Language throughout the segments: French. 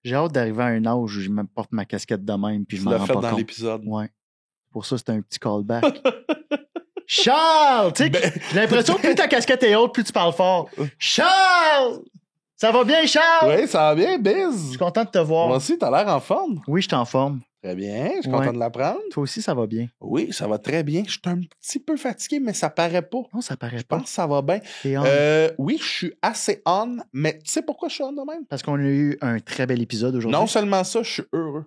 J'ai hâte d'arriver à un âge où je me porte ma casquette de même puis je m'en rends pas compte. Tu l'as fait dans l'épisode. Ouais. Pour ça, c'était un petit callback. Charles! Tu sais, j'ai l'impression que plus ta casquette est haute, plus tu parles fort. Charles! Ça va bien, Charles? Oui, ça va bien, Biz. Je suis content de te voir. Moi aussi, t'as l'air en forme. Oui, je suis en forme. Très bien, je suis content de l'apprendre. Toi aussi, ça va bien. Oui, ça va très bien. Je suis un petit peu fatigué, mais ça paraît pas. Non, ça paraît pas. Je pas. pense que ça va bien. Oui, je suis assez on, mais tu sais pourquoi je suis on de même? Parce qu'on a eu un très bel épisode aujourd'hui. Non seulement ça, je suis heureux.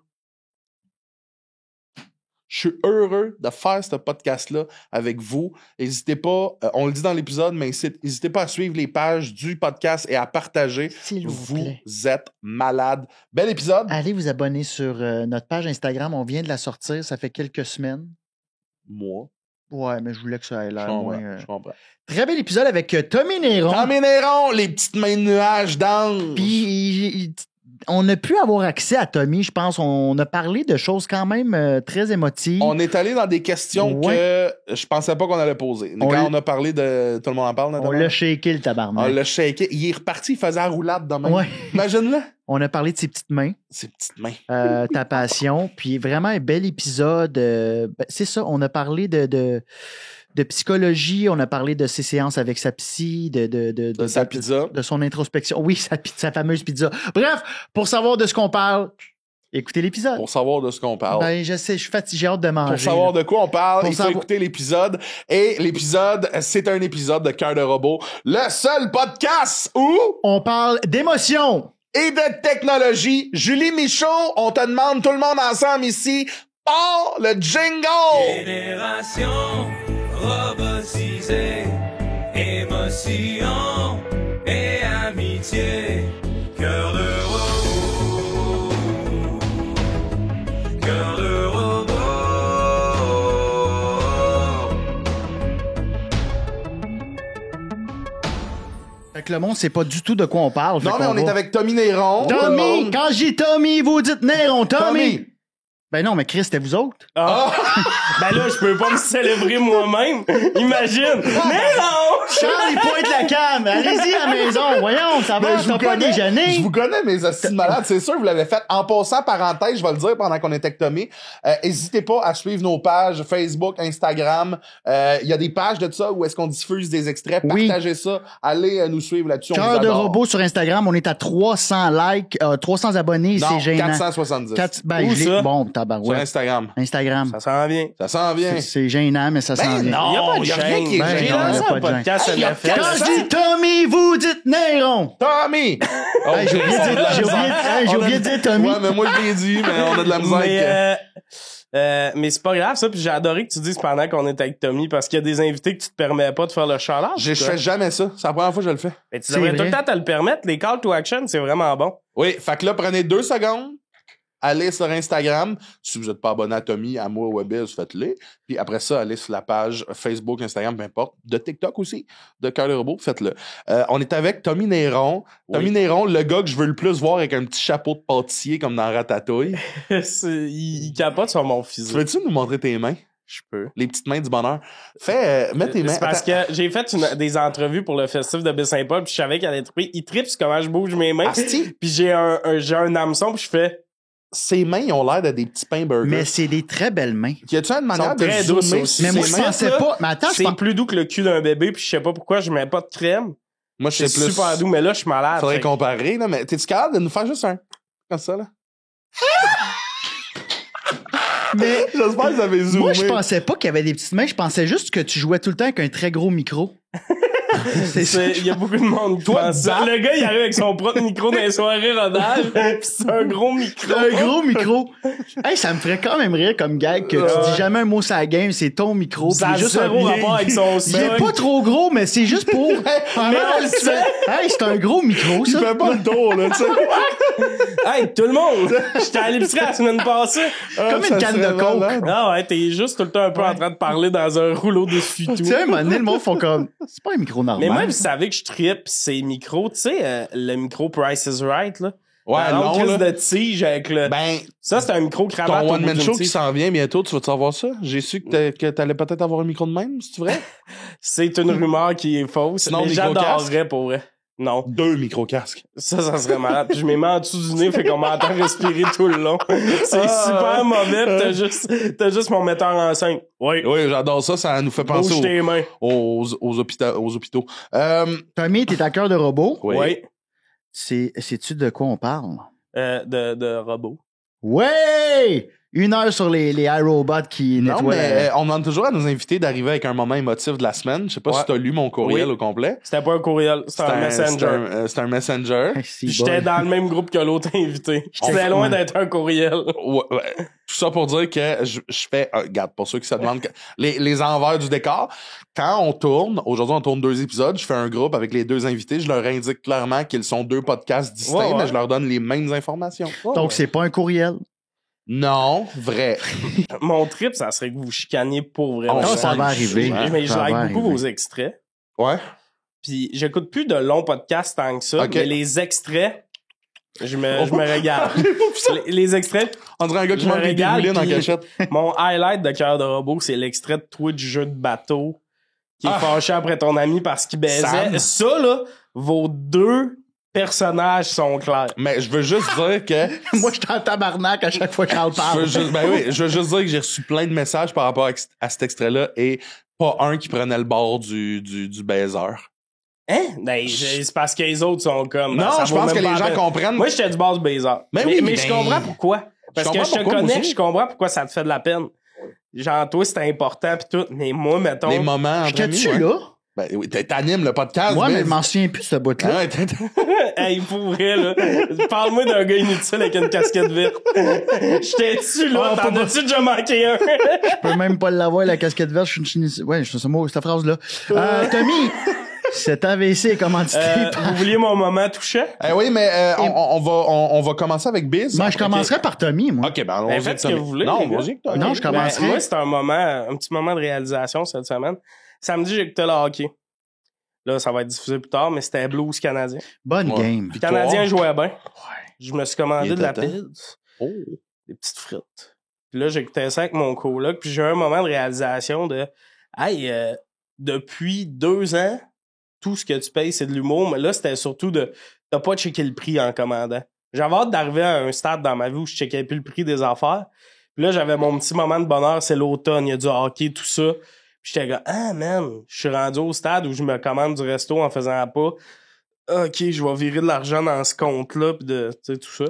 Je suis heureux de faire ce podcast-là avec vous. N'hésitez pas, on le dit dans l'épisode, mais n'hésitez pas à suivre les pages du podcast et à partager. S'il vous plaît. Vous êtes malades. Bel épisode. Allez vous abonner sur notre page Instagram. On vient de la sortir. Ça fait quelques semaines. Moi. Ouais, mais je voulais que ça ait l'air moins... Je comprends. Très bel épisode avec Tommy Néron. Tommy Néron, les petites mains de nuages d'ange. Puis... On a pu avoir accès à Tommy, je pense. On a parlé de choses quand même très émotives. On est allé dans des questions que je pensais pas qu'on allait poser. Quand on a parlé de Tout le monde en parle, on l'a shaké, le tabarnak. On l'a shaké. Il est reparti, il faisait la roulade demain. Ouais. Imagine-le. On a parlé de ses petites mains. Ses petites mains. Ta passion. Puis vraiment un bel épisode. C'est ça, on a parlé de psychologie, on a parlé de ses séances avec sa psy, de sa pizza. De son introspection. Oui, sa fameuse pizza. Bref, pour savoir de ce qu'on parle, écoutez l'épisode. Pour savoir de ce qu'on parle. Ben, je sais, je suis fatigué, j'ai hâte de manger. Pour savoir de quoi on parle, il faut savoir... écouter l'épisode. Et l'épisode, c'est un épisode de Cœur de Robot, le seul podcast où on parle d'émotion et de technologie. Julie Michaud, on te demande tout le monde ensemble ici, par le jingle! Génération robotisée, émotion et amitié, cœur de robot, cœur de robot. Fait que le monde sait pas du tout de quoi on parle. Non, mais on est avec Tommy Néron. Tommy! Quand je dis Tommy, vous dites Néron. Tommy! Ben non, mais Chris, c'était vous autres. Ah. Ben là, je peux pas me célébrer moi-même. Imagine. Mais non! Charles, il pointe la cam. Allez-y à la maison. Voyons, ça va, t'as pas déjeuné. Je vous connais, mes hosties de malades. C'est sûr, vous l'avez fait. En passant, parenthèse, je vais le dire pendant qu'on est avec Tommy. N'hésitez pas à suivre nos pages Facebook, Instagram. Il y a des pages de ça où est-ce qu'on diffuse des extraits. Partagez ça. Allez nous suivre là-dessus. Cœur de robot sur Instagram. On est à 300 likes, 300 abonnés. Non, c'est gênant. 470. Ben, je l'ai. Bon, sur Instagram. Instagram. Ça s'en vient. Ça s'en vient. C'est gênant, mais ça s'en vient. Non, il y a rien qui est J'ai gênant. lancé un podcast à la fête. Quand je dis Tommy, vous dites Néron. Tommy! J'ai oublié de dire Tommy. Ouais, mais moi je l'ai dit, mais on a de la misère. Mais c'est pas grave ça, puis j'ai adoré que tu dises pendant qu'on est avec Tommy parce qu'il y a des invités que tu te permets pas de faire le challenge. Je fais jamais ça. C'est la première fois que je le fais. Mais tu devrais tout le temps te le permettre. Les call to action, c'est vraiment bon. Oui, fait que là, prenez 2 secondes. Allez sur Instagram. Si vous n'êtes pas abonné à Tommy, à moi ou à Biz, faites-le. Puis après ça, allez sur la page Facebook, Instagram, peu importe. De TikTok aussi, de Cœur de Robot, faites-le. On est avec Tommy Néron. Oui. Tommy Néron, le gars que je veux le plus voir avec un petit chapeau de pâtissier comme dans Ratatouille. Il capote sur mon physique. Veux-tu nous montrer tes mains? Je peux. Les petites mains du bonheur. Mets tes mains. C'est parce que j'ai fait des entrevues pour le festival de Baie-Saint-Paul, puis je savais qu'elle allait triper. Il tripe sur comment je bouge mes mains. Puis j'ai un hameçon, puis je fais... Ses mains, ils ont l'air de des petits pains burgers. Mais c'est des très belles mains. Y a-tu une manière de zoomer aussi? Mais moi, je pensais pas. Mais attends, c'est plus doux que le cul d'un bébé, puis je sais pas pourquoi je mets pas de crème. Moi, je sais plus. C'est super doux, mais là, je suis malade. Faudrait comparer, là. Mais t'es-tu capable de nous faire juste un... Comme ça, là? Mais j'espère que vous avez zoomé. Moi, je pensais pas qu'il y avait des petites mains. Je pensais juste que tu jouais tout le temps avec un très gros micro. Il y a beaucoup de monde qui pense ça. Le gars, il arrive avec son propre micro dans les soirées rodage, pis c'est un gros micro. Un gros micro. Hey, ça me ferait quand même rire comme gag que tu dis jamais un mot sur la game, c'est ton micro. Ça a juste un gros rapport avec son Il est pas trop gros, mais c'est juste pour... Hey, c'est un gros micro, ça. Il fait pas le tour, là, tu sais. Hey, tout le monde! J'étais à l'épicerie la semaine passée. Comme une canne de coke. Ah ouais, t'es juste tout le temps un peu en train de parler dans un rouleau d'essuie-tout. Tu sais, à un moment donné, le monde font comme... C'est pas un micro normal. Mais moi, vous savez que je trippe ces micros. Tu sais, le micro Price is Right, là. Ouais, long, là. de tige avec le... Ben, ça, c'est un micro cravate. Ton one-man show qui s'en vient bientôt, tu vas savoir ça? J'ai su que t'allais peut-être avoir un micro de même, c'est vrai? C'est une rumeur qui est fausse. Sinon, mais j'adorerais pour vrai. Non. 2 micro-casques. Ça serait malade. Puis je m'ai mis en dessous du nez, fait qu'on m'entend respirer tout le long. C'est super mauvais, pis t'as juste mon metteur en scène. Oui. Oui, j'adore ça. Ça nous fait penser Bouge tes mains. aux hôpitaux. Tommy, t'es à cœur de robot. Oui. Sais-tu de quoi on parle? De robots. Ouais! 1 heure sur les iRobots qui Non, nettoient. mais on demande toujours à nos invités d'arriver avec un moment émotif de la semaine. Je sais pas si t'as lu mon courriel au complet. C'était pas un courriel, c'était un messenger. C'est un messenger. J'étais dans le même groupe que l'autre invité. J'étais loin d'être un courriel. Ouais. Tout ça pour dire que je fais... regarde, pour ceux qui se demandent... les envers du décor, quand on tourne, aujourd'hui on tourne 2 épisodes, je fais un groupe avec les 2 invités, je leur indique clairement qu'ils sont 2 podcasts distincts, mais je leur donne les mêmes informations. Donc, c'est pas un courriel. Non, vrai. Mon trip, ça serait que vous chicaniez pour vrai. Non, ça va arriver. Mais je Ça va like beaucoup arriver. vos extraits. Ouais. Puis j'écoute plus de longs podcasts tant que ça, Ok. mais les extraits, je me régale. les extraits, On dirait un gars qui Je me mange des régale, déroulés en puis- cachette. mon highlight de Cœur de robot, c'est l'extrait de toi du jeu de bateau qui est fâché après ton ami parce qu'il baisait. Sam. Ça, là, vos 2 personnages sont clairs. Mais je veux juste dire que... Moi, je suis en tabarnak à chaque fois que Charles Je veux parle. juste, ben oui, je veux juste dire que j'ai reçu plein de messages par rapport à cet extrait-là et pas un qui prenait le bord du baiser. Hein? Ben, c'est parce que les autres sont comme... Non, ça je vaut pense que même les pas gens la peine. comprennent. Moi, j'étais du base baiser. Ben oui, mais je ben- comprends pourquoi. Parce que comprends je te pourquoi, moi connais, aussi. je comprends pourquoi ça te fait de la peine. Genre, toi, c'était important pis tout, mais moi, mettons... Les moments entre amis, J'étais-tu ouais. là? Ben oui, t'animes le podcast. Moi, mais Biz. je m'en souviens plus de ce bout-là. Ah ouais, Hey, pour vrai, là. Parle-moi d'un gars inutile avec une casquette verte. J'étais-tu là? Ah, T'en pas- as-tu déjà manqué un? Je peux même pas l'avoir, la casquette verte. Je suis une... Ouais, je sais ce mot, cette phrase-là. Tommy, cet AVC est commandité par... Vous vouliez mon moment touchant? oui, mais on va commencer avec Biz. Moi, je commencerai par Tommy, moi. OK, ben allons-y. Ben, faites ce que vous voulez, Non, les gars. vas-y. toi. Non, je commencerai. Moi, c'était un petit moment de réalisation cette semaine. Samedi, j'ai écouté le hockey. Là, ça va être diffusé plus tard, mais c'était Blues canadien. Bonne Ouais. game. Le Canadien jouait bien. Ouais. Je me suis commandé Il de la était temps. pizza, Oh. des petites frites. Puis là, j'écoutais ça avec mon coloc, puis j'ai eu un moment de réalisation de hey, depuis 2 ans, tout ce que tu payes, c'est de l'humour, mais là, c'était surtout de t'as pas checké le prix en commandant. J'avais hâte d'arriver à un stade dans ma vie où je checkais plus le prix des affaires. Puis là, j'avais mon petit moment de bonheur, c'est l'automne, il y a du hockey, tout ça. Puis j'étais comme, ah man, je suis rendu au stade où je me commande du resto en faisant pas. OK, je vais virer de l'argent dans ce compte-là, pis de, tu sais, tout ça.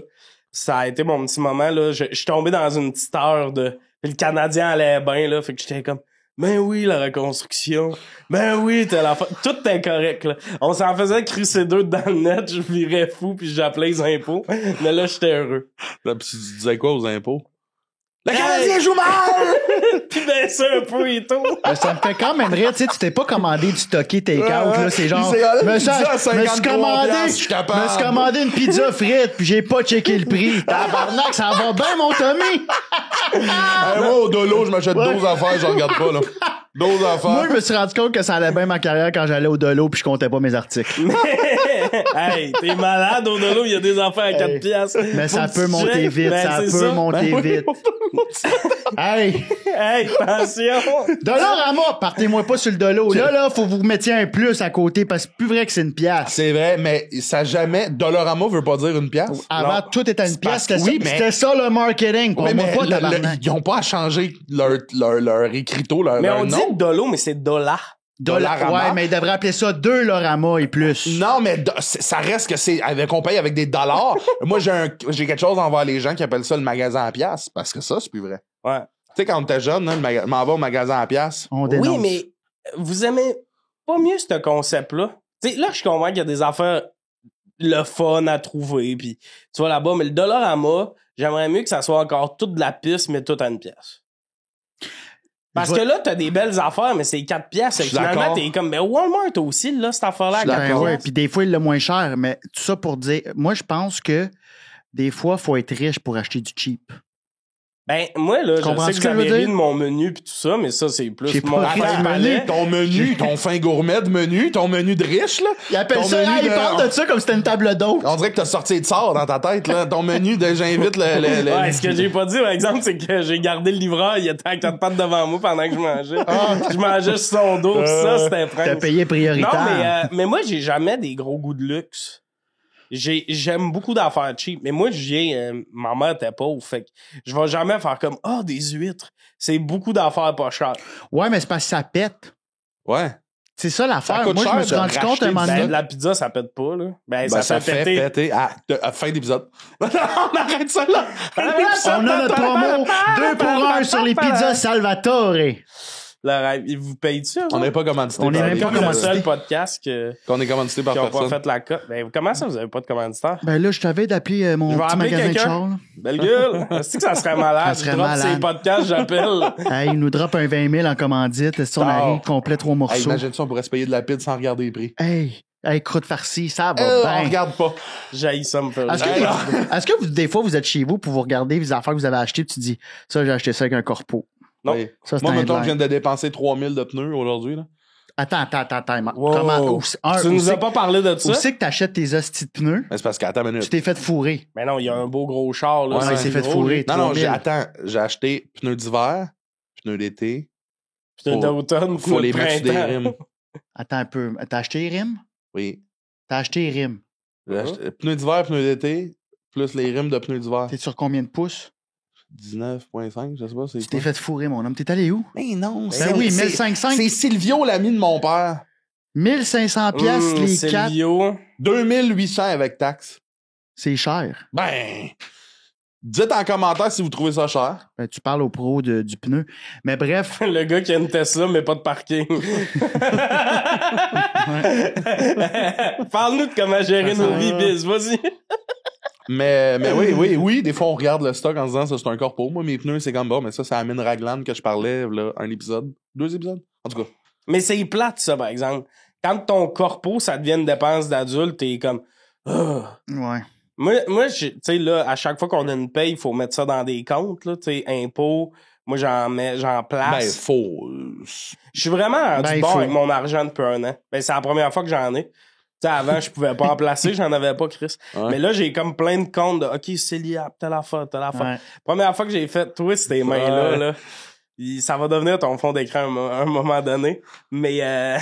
Ça a été mon petit moment, là. Je suis tombé dans une petite heure de... Puis le Canadien allait bien, là. Fait que j'étais comme, ben oui, la reconstruction. Ben oui, tout était correct, là. On s'en faisait crisser 2 dans le net, je virais fou, puis j'appelais les impôts. Mais là, j'étais heureux. Là, puis tu disais quoi aux impôts? Le Hey! Canadien joue mal! Puis baisser un peu et tout. Mais ça me fait quand même rire, tu sais, tu t'es pas commandé du stocké take-out, là, c'est genre, me suis commandé une pizza frite, puis j'ai pas checké le prix. Tabarnak, ça va bien, mon Tommy! Moi, au dolo, je m'achète 12 affaires, je regarde pas, là. 12 affaires. Moi, je me suis rendu compte que ça allait bien ma carrière quand j'allais au Dolo puis je comptais pas mes articles. Hey, t'es malade au dolo, il y a des affaires à 4 Hey. piastres. Mais ça Faut que peut tu monter checkes. vite, Ben, ça c'est peut monter vite. Hey! Hey, attention! Dollarama, partez-moi pas sur le Dolo. Là, faut que vous mettiez un plus à côté parce que c'est plus vrai que c'est une pièce. C'est vrai, mais ça jamais... Dollarama veut pas dire une pièce. Avant, Non. tout était une parce pièce. que oui, mais- C'était ça le marketing. Oui, Crois-moi mais pas, tabarnak. ils ont pas à changer leur écriteau, leur Mais leur on nom. dit dolo, mais c'est dollar. Dollarama. Ouais, mais ils devraient appeler ça Dollarama et plus. Non, mais ça reste que c'est qu'on paye avec des dollars. Moi, j'ai quelque chose envers les gens qui appellent ça le magasin à pièces, parce que ça, c'est plus vrai. Ouais. Tu sais, quand on était jeune, hein, m'en va au magasin à pièces. On dénonce. Oui, mais vous aimez pas mieux ce concept-là? Tu sais, là, je comprends qu'il y a des affaires le fun à trouver, puis tu vas là-bas, mais le Dollarama, j'aimerais mieux que ça soit encore toute de la piste, mais tout à une pièce. Parce Je que vais- là, t'as des belles affaires, mais c'est 4 pièces. Je suis Finalement, d'accord. t'es comme, ben Walmart aussi, là, cette affaire-là, à Je suis 4 Ben ouais, pièces. puis des fois, il est le moins cher. Mais tout ça pour dire, moi, je pense que des fois, il faut être riche pour acheter du cheap. Ben, moi, là, je Comprends-tu sais que ce que vous je veux avez ri dire? de mon menu pis tout ça, mais ça, c'est plus J'ai mon pas ri fin du palais. menu. Ton menu, ton fin gourmet de menu, ton menu de riche, là. Il appelle Ton ça, menu il parle de ça comme si c'était une table d'hôte. On dirait que t'as sorti de sort dans ta tête, là. Ton menu de j'invite le... Ouais, ce que j'ai pas dit, par exemple, c'est que j'ai gardé le livreur, il était à 4 pattes devant moi pendant que je mangeais. Je mangeais sur son dos, pis ça, c'était T'as prince. payé prioritaire. Non, mais moi, j'ai jamais des gros goûts de luxe. J'aime beaucoup d'affaires cheap, mais moi, ma mère était pauvre, fait que je vais jamais faire comme, des huîtres. C'est beaucoup d'affaires pas chères. Ouais, mais c'est parce que ça pète. Ouais. C'est ça l'affaire. Ça coûte Moi, je me cher suis de rendu compte à un moment racheter donné. Ben, la pizza, ça pète pas, là. Ben, Ben, ça fait péter. péter. À fin d'épisode. On arrête ça, là. On a notre promo 2 pour 1 sur les pizzas Salvatore. Le rêve. Ils vous payent-tu, On n'est pas commandité. On est par même les pas comme le pizzas. commandité. seul podcast Qu'on est commandité par qui n'a pas personne. fait la cote. Ben, comment ça, vous avez pas de commanditaire? Ben là, je t'avais d'appeler mon Je vais petit appeler magasin de quelqu'un. char. là. Belle gueule! Est-ce que ça serait malade? Ça serait Je drop malade. ces podcasts, j'appelle. Hey, il nous drop un 20 000 en commandite. Est-ce qu'on arrive complet 3 Hey, morceaux? imagine ça, on pourrait se payer de la pizza sans regarder les prix. Hey, croûte farcie, ça va On bien. regarde pas. J'haïs ça me faire. Est-ce que, est-ce que vous, des fois, vous êtes chez vous pour vous regarder les affaires que vous avez achetées et tu dis, ça, j'ai acheté ça avec un corpo. Non. Oui. Ça, c'est Moi, un mettons, je headline. viens de dépenser 3000 de pneus aujourd'hui, là. Attends. Wow. Comment, Tu nous as pas parlé de Où ça? c'est que t'achètes tes hosties de pneus? Mais c'est parce qu'attends une Tu minute. t'es fait fourrer. Mais non, il y a un beau gros char, là. Ouais, il c'est s'est fait gros, fourrer. Non, 3000. j'ai acheté pneus d'hiver, pneus d'été. Pneus Faut- d'automne, Faut les mettre sur des printemps. rimes. Attends un peu. T'as acheté les rimes? Oui. T'as acheté les rimes. J'ai acheté pneus d'hiver, pneus d'été, plus les rimes de pneus d'hiver. T'es sur combien de pouces? 19,5, je sais pas, c'est Tu t'es quoi. fait fourrer, mon homme. T'es allé où? Mais non, Ben oui, 1500. C'est Silvio, l'ami de mon père. 1500 piastres, les 4. Silvio. 2800 avec taxes. C'est cher. Ben, dites en commentaire si vous trouvez ça cher. Ben, tu parles au pro du pneu. Mais bref, Le gars qui a une Tesla, mais pas de parking. Parle-nous de comment gérer nos vies, Biz. Vas-y. Mais oui, des fois on regarde le stock en se disant ça c'est un corpo. Moi, mes pneus, c'est comme bon, mais ça, c'est la mine Raglan que je parlais, là, un épisode, 2 épisodes. En tout cas. Mais c'est plate, ça, par exemple. Quand ton corpo, ça devient une dépense d'adulte, t'es comme... Ah. ouais. Moi tu sais, là, à chaque fois qu'on a une paye, il faut mettre ça dans des comptes, là, tu sais, impôts. Moi, j'en Ben, place. faut. Je suis vraiment rendu Ben, il bon faut. avec mon argent depuis un an. Ben, c'est la première fois que j'en ai. Tu sais, avant, je pouvais pas en placer, j'en avais pas, Chris. Ouais. Mais là, j'ai comme plein de comptes de, OK, c'est lié à telle affaire. Ouais. Première fois que j'ai fait twist tes mains-là, Ouais. là, ça va devenir ton fond d'écran à un moment donné. Mais,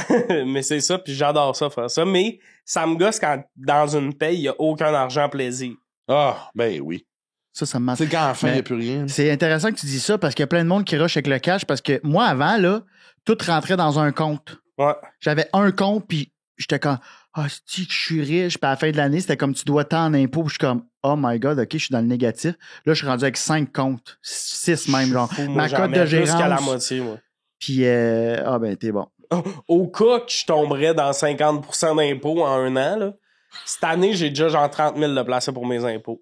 mais c'est ça, puis j'adore ça, faire ça. Mais ça me gosse quand, dans une paye, il y a aucun argent plaisir. Ah, ben oui. Ça me Tu sais, quand à la fin, il Mais- n'y a plus rien. C'est intéressant que tu dis ça parce qu'il y a plein de monde qui rush avec le cash parce que moi, avant, là, tout rentrait dans un compte. Ouais. J'avais un compte, puis j'étais comme, si je suis riche, puis à la fin de l'année, c'était comme, tu dois tant en impôts, puis je suis comme, oh my god, ok, je suis dans le négatif. Là, je suis rendu avec 5 comptes, 6 même, genre. Fou, moi, Ma j'en cote mets de plus qu'à la gérance. moitié, moi. Puis, ben, t'es bon. Au cas que je tomberais dans 50% d'impôts en un an, là, cette année, j'ai déjà genre 30 000 de placés pour mes impôts.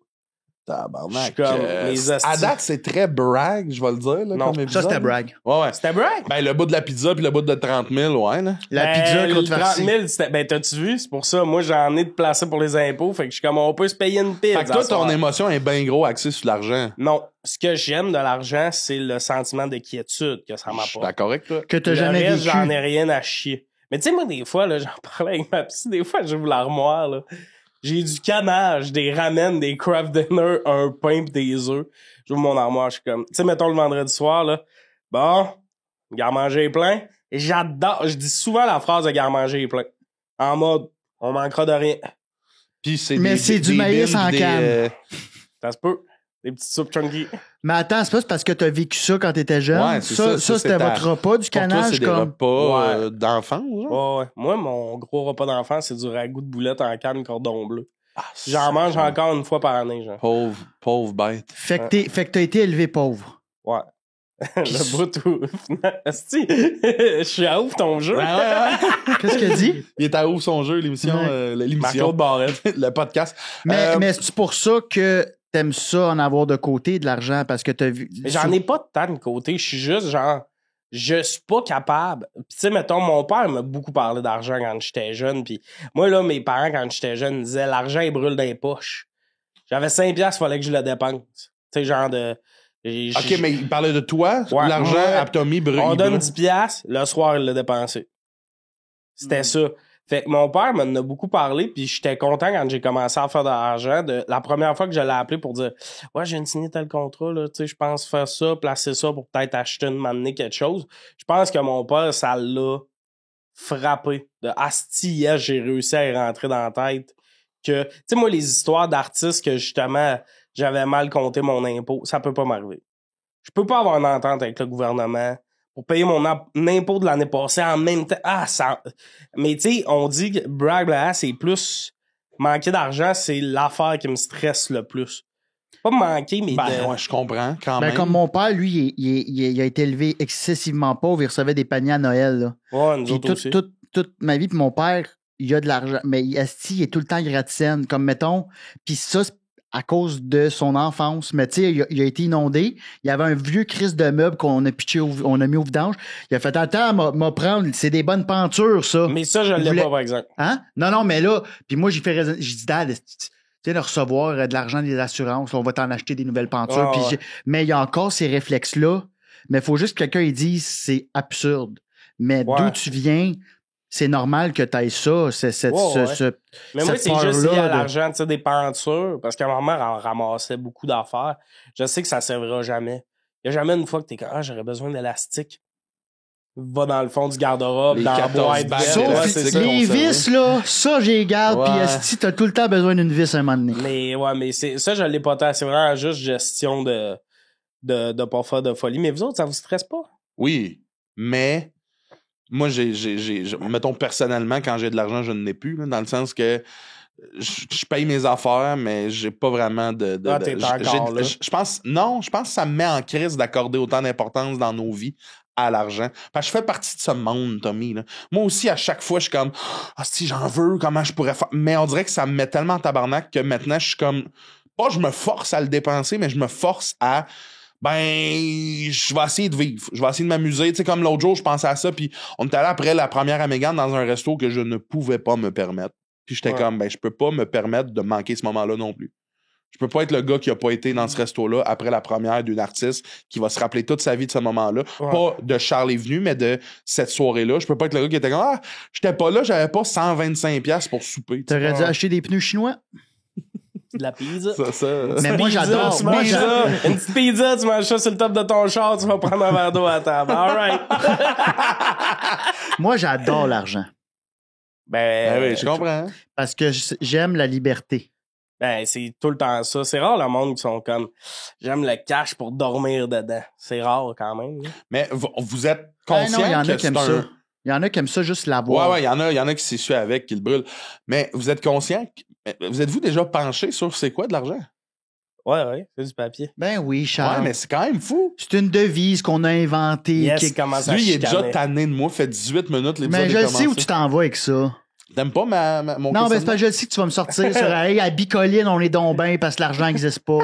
Tabarnak. Je suis comme les hosties. À date, c'est très brag, je vais le dire. Là, Non, comme Ça, épisode. c'était brag. Ouais, ouais. C'était brag? Ben, le bout de la pizza puis le bout de 30 000, ouais, là. La pizza le coûte 30 farci. 000, c'était, ben, t'as-tu vu? C'est pour ça, moi, j'en ai de placés pour les impôts. Fait que je suis comme, on peut se payer une pizza. Fait que toi, à soir. ton émotion est bien gros axée sur l'argent. Non. Ce que j'aime de l'argent, c'est le sentiment de quiétude que ça Je suis m'apporte. d'accord avec toi. Que t'as Le jamais reste, vécu. j'en ai rien à chier. Mais tu sais, moi, des fois, là, j'en parlais avec ma psy, des fois, j'ouvre l'armoire, là. J'ai du canage, des ramen, des craft dinner, un pain pis des œufs. J'ouvre mon armoire, je suis comme... Tu sais, mettons le vendredi soir, là. Bon, garde-manger plein. Et j'adore... Je dis souvent la phrase de garde-manger plein. En mode, on manquera de rien. Puis c'est Mais c'est du maïs billes, en canne. Ça se peut. Des petites soupes chunky. Mais attends, c'est pas parce que t'as vécu ça quand t'étais jeune. Ouais, c'est ça, ça, c'était c'est ta- votre repas du Pour toi, canage, c'est des comme. repas Ouais. d'enfants, genre? Ouais, ouais. Moi, mon gros repas d'enfant, c'est du ragoût de boulettes en canne cordon bleu. Ah, J'en mange ça. encore une fois par année, genre. Pauvre bête. Fait que t'as été élevé pauvre. Ouais. Le bout où... Asti, je suis à ouf ton jeu. Qu'est-ce qu'il a dit? Il est à ouf son jeu, l'émission. Ouais. L'émission. Marc-Claude Barrette. Le podcast. Mais c'est pour ça que t'aimes ça en avoir de côté de l'argent parce que t'as vu. Mais j'en ai pas de tant de côté. Je suis juste genre... Je suis pas capable. Puis tu sais, mettons, mon père m'a beaucoup parlé d'argent quand j'étais jeune. Puis moi, là, mes parents, quand j'étais jeune, ils disaient « L'argent, il brûle dans les poches. » J'avais 5$, il fallait que je le dépense. Tu sais, genre de... OK, mais il parlait de toi, Ouais, l'argent ouais. à Tommy brûle. On donne 10 piastres, le soir, il l'a dépensé. C'était ça. Fait que mon père m'en a beaucoup parlé, puis j'étais content quand j'ai commencé à faire de l'argent. La première fois que je l'ai appelé pour dire « Ouais, je viens de signer tel contrat, là, tu sais, je pense faire ça, placer ça pour peut-être acheter m'amener quelque chose. » Je pense que mon père, ça l'a frappé. De asti, yes, j'ai réussi à y rentrer dans la tête. Que, tu sais, moi, les histoires d'artistes que justement, j'avais mal compté mon impôt, ça peut pas m'arriver. Je peux pas avoir une entente avec le gouvernement pour payer mon impôt de l'année passée en même temps. Ah, ça... Mais tu sais, on dit que brag, là, c'est plus... Manquer d'argent, c'est l'affaire qui me stresse le plus. Pas manquer, mais Ben, ouais, je comprends, quand Ben, même. comme mon père, lui, il a été élevé excessivement pauvre. Il recevait des paniers à Noël. Là. Ouais, nous Puis autres aussi. toute ma vie, puis mon père, il a de l'argent. Mais asti, il est tout le temps gratte-ciel. Comme, mettons, puis ça, c'est à cause de son enfance. Mais tu sais, il a été inondé. Il y avait un vieux crise de meubles qu'on a pitché, on a mis au vidange. Il a fait, attends, m'a prendre, c'est des bonnes pentures, ça. Mais ça, je Il l'ai voulait- pas, par exemple. Hein? Non, mais là, puis moi, j'ai fait raison. J'ai dit, Dad, tu sais, de recevoir de l'argent des assurances, on va t'en acheter des nouvelles pentures. Ah, Puis ouais. mais il y a encore ces réflexes-là. Mais il faut juste que quelqu'un il dise, c'est absurde. Mais Ouais. d'où tu viens, c'est normal que tu ailles ça. Ouais. Mais moi, cette c'est juste lié peur-là à de- l'argent, tu sais, des pentures, parce que ma mère en ramassait beaucoup d'affaires. Je sais que ça servira jamais. Il y a jamais une fois que t'es comme, ah, j'aurais besoin d'élastique. Va dans le fond du garde-robe, Les dans la 14 boîte bagues verte. Sauf Ouais, c'est ça. les vis, là, ça, j'ai garde. Puis Ouais. esti, t'as tout le temps besoin d'une vis à un moment donné. Mais ouais, mais ça, je l'ai pas tant. C'est vraiment juste gestion de pas faire de folie. Mais vous autres, ça vous stresse pas? Oui, mais moi, mettons personnellement, quand j'ai de l'argent, je n'ai plus, là, dans le sens que je paye mes affaires, mais j'ai pas vraiment de Ah, t'es encore là. je pense que ça me met en crise d'accorder autant d'importance dans nos vies à l'argent. Parce que je fais partie de ce monde, Tommy. Là. Moi aussi, à chaque fois, je suis comme ah si j'en veux, comment je pourrais faire. Mais on dirait que ça me met tellement en tabarnak que maintenant, je suis comme pas je me force à le dépenser, mais je me force à je vais essayer de vivre. Je vais essayer de m'amuser. Tu sais, comme l'autre jour, je pensais à ça, puis on était allé après la première à Mégane dans un resto que je ne pouvais pas me permettre. Puis j'étais comme, je peux pas me permettre de manquer ce moment-là non plus. Je peux pas être le gars qui a pas été dans ce resto-là après la première d'une artiste qui va se rappeler toute sa vie de ce moment-là. Ouais. Pas de Charles est venu, mais de cette soirée-là. Je peux pas être le gars qui était comme, j'étais pas là, j'avais pas 125$ pour souper. Tu sais. T'aurais dû acheter des pneus chinois. De la pizza. Ça. Mais moi, Pizza, j'adore. tu Moi, manges ça. Une petite pizza, tu manges ça sur le top de ton char, tu vas prendre un verre d'eau à table. All right. Moi, j'adore l'argent. Ben oui, je comprends. Parce que j'aime la liberté. Ben, c'est tout le temps ça. C'est rare le monde qui sont comme j'aime le cash pour dormir dedans. C'est rare quand même. Là. Mais vous êtes Ah conscient non, il y en que a qui aiment c'est ça. un... Il y en a qui aiment ça juste l'avoir. Ouais, il y en a qui s'essuient avec, qui le brûlent. Mais vous êtes conscient, vous êtes-vous déjà penché sur c'est quoi de l'argent? Ouais, c'est du papier. Ben oui, Charles. Ouais, mais c'est quand même fou. C'est une devise qu'on a inventée. Yes, comment ça Lui, il est chicanait. déjà tanné de moi, fait 18 minutes, l'épisode Mais je est le sais où commencé. tu t'en vas avec ça. T'aimes pas mon Non, ben c'est questionnement? pas je le sais que tu vas me sortir sur hey, à Bicoline, on est donc bien parce que l'argent n'existe pas.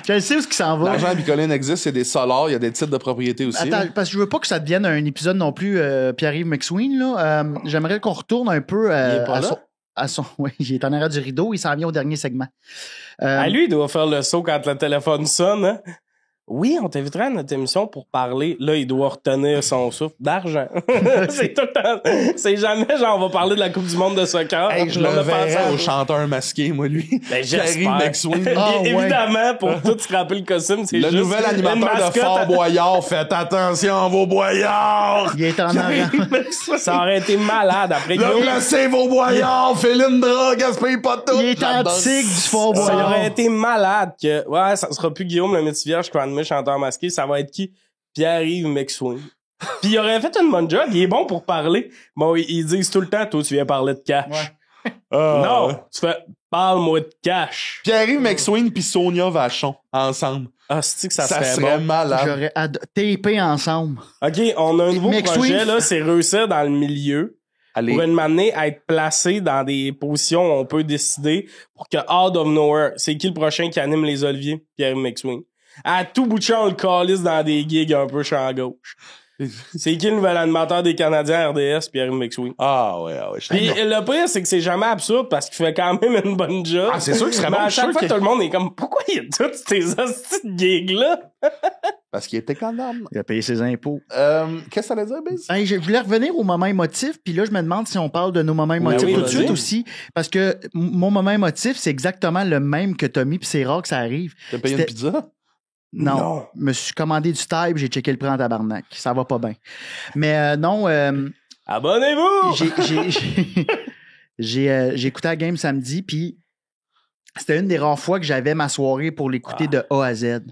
Je le sais où ce qui s'en va. L'argent à Bicoline existe, c'est des solars, il y a des titres de propriété aussi. Attends, parce que je veux pas que ça devienne un épisode non plus Pierre-Yves McSween. Là. J'aimerais qu'on retourne un peu Il est pas à là? oui, il est en arrière du rideau, il s'en vient au dernier segment. Ah, lui, il doit faire le saut quand le téléphone sonne, hein? Oui, on t'inviterait à notre émission pour parler. Là, il doit retenir son souffle d'argent. C'est tout le temps. C'est jamais genre, on va parler de la Coupe du monde de soccer. Hey, je le On a pensé verrais à au ça. chanteur masqué, moi, lui. Ben, Pierre-Yves j'espère. McSween. Ah, ouais. Évidemment, pour tout se rappeler le costume, c'est Le juste nouvel une animateur de mascotte. Fort Boyard. Faites attention à vos boyards! Il est en arrière. Ça aurait été malade après Le Guillaume. placez vos boyards! Philindra, gaspille pas tout! Il est en J'adore. tigre du Fort Ça Boyard. aurait été malade que, ouais, ça sera plus Guillaume le métier vierge qui va animer chanteur masqué, ça va être qui? Pierre-Yves McSween. Puis il aurait fait une bonne job, il est bon pour parler. Bon, ils disent tout le temps, toi, tu viens parler de cash. Non, tu fais, parle-moi de cash. Pierre-Yves McSween pis Sonia Vachon, ensemble. Ah, c'est que ça Ça serait serait bon. malade. J'aurais tapé ensemble. OK, on a un nouveau McSween. projet, là, c'est réussir dans le milieu. Allez. Pour une manée à être placé dans des positions où on peut décider pour que out of nowhere, c'est qui le prochain qui anime les Oliviers? Pierre McSween. À tout bout de champ, on le calisse dans des gigs un peu champ gauche. C'est qui le nouvel animateur des Canadiens RDS? Pierre McSween. Ah ouais. Puis le pire, c'est que c'est jamais absurde parce qu'il fait quand même une bonne job. Ah, c'est sûr qu'il serait Mais bon. à Je suis chaque sûr fois, que- tout le monde est comme, pourquoi il y a toutes ces hosties de gigs-là? Parce qu'il était condamné. Il a payé ses impôts. Qu'est-ce que ça allait dire, Biz? Hey, je voulais revenir au moment émotif, puis là, je me demande si on parle de nos moments émotifs oui, tout de vas-y. suite aussi. Parce que mon moment émotif, c'est exactement le même que Tommy, puis c'est rare que ça arrive. T'as payé une C'était- pizza? Non. Je me suis commandé du taille, puis j'ai checké le prix en tabarnak. Ça va pas bien. Mais non, Abonnez-vous! j'ai écouté la game samedi, puis c'était une des rares fois que j'avais ma soirée pour l'écouter de A à Z. Tu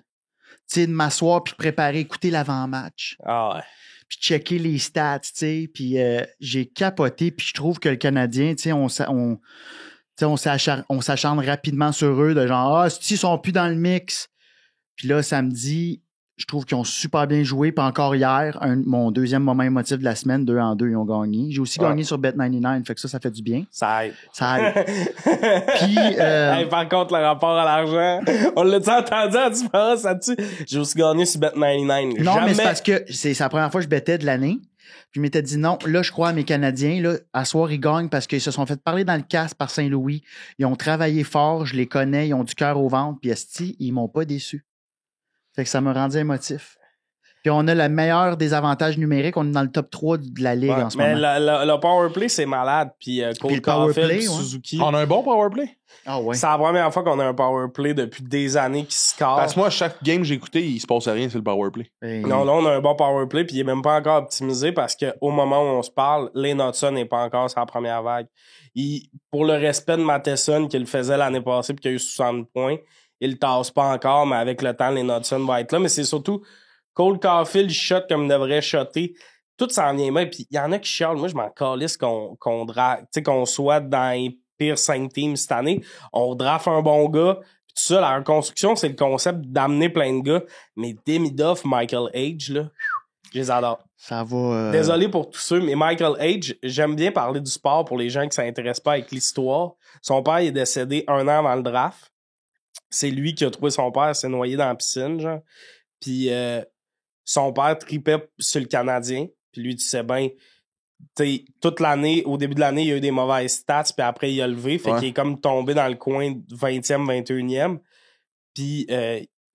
sais, de m'asseoir puis préparer, écouter l'avant-match. Ah ouais. Puis checker les stats, tu sais. Puis j'ai capoté, puis je trouve que le Canadien, tu sais, on s'acharne rapidement sur eux, de genre, ah, s'ils sont plus dans le mix. Puis là, samedi, je trouve qu'ils ont super bien joué. Puis encore hier, mon deuxième moment émotif de la semaine, 2-2, ils ont gagné. J'ai aussi gagné sur Bet99, fait que ça fait du bien. Ça aide. Ça aide. Puis, Hey, par contre, le rapport à l'argent, on l'a-tu entendu en différence là-dessus? J'ai aussi gagné sur Bet99. non, Jamais... mais c'est parce que c'est la première fois que je bettais de l'année. Puis je m'étais dit non, là, je crois à mes Canadiens. Là, à soir, ils gagnent parce qu'ils se sont fait parler dans le casque par Saint-Louis. Ils ont travaillé fort, je les connais, ils ont du cœur au ventre. Puis esti, ils m'ont pas déçu. Fait que ça me rendait émotif. Puis on a le meilleur des avantages numériques. On est dans le top 3 de la Ligue en ce mais moment. le powerplay, c'est malade. Puis Puis Cole le powerplay, Caulfield, ouais. Suzuki. On a un bon powerplay. Ah ouais. C'est la première fois qu'on a un powerplay depuis des années qui score. Parce que moi, chaque game que j'ai écouté, il se passe rien sur le powerplay. Hey. Non, là, on a un bon powerplay, puis il est même pas encore optimisé parce qu'au moment où on se parle, Lane Hudson n'est pas encore sur la première vague. Pour le respect de Matheson, qui le faisait l'année passée, puis qui a eu 60 points, il le tasse pas encore, mais avec le temps, Lane Hudson va être là. Mais c'est surtout, Cole Caulfield, il shot comme il devrait shotter. Tout s'en vient bien, puis il y en a qui chialent. Moi, je m'en calisse qu'on soit dans les pires 5 teams cette année. On draft un bon gars. Puis tout ça, la reconstruction, c'est le concept d'amener plein de gars. Mais Demidov, Michael Age, là, je les adore. Ça va. Désolé pour tous ceux, mais Michael Age, j'aime bien parler du sport pour les gens qui s'intéressent pas avec l'histoire. Son père est décédé 1 an avant le draft. C'est lui qui a trouvé son père, s'est noyé dans la piscine, genre. Puis son père tripait sur le Canadien. Puis lui, tu sais bien, toute l'année, au début de l'année, il y a eu des mauvaises stats, puis après, il a levé. Fait qu'il est comme tombé dans le coin 20e, 21e. Puis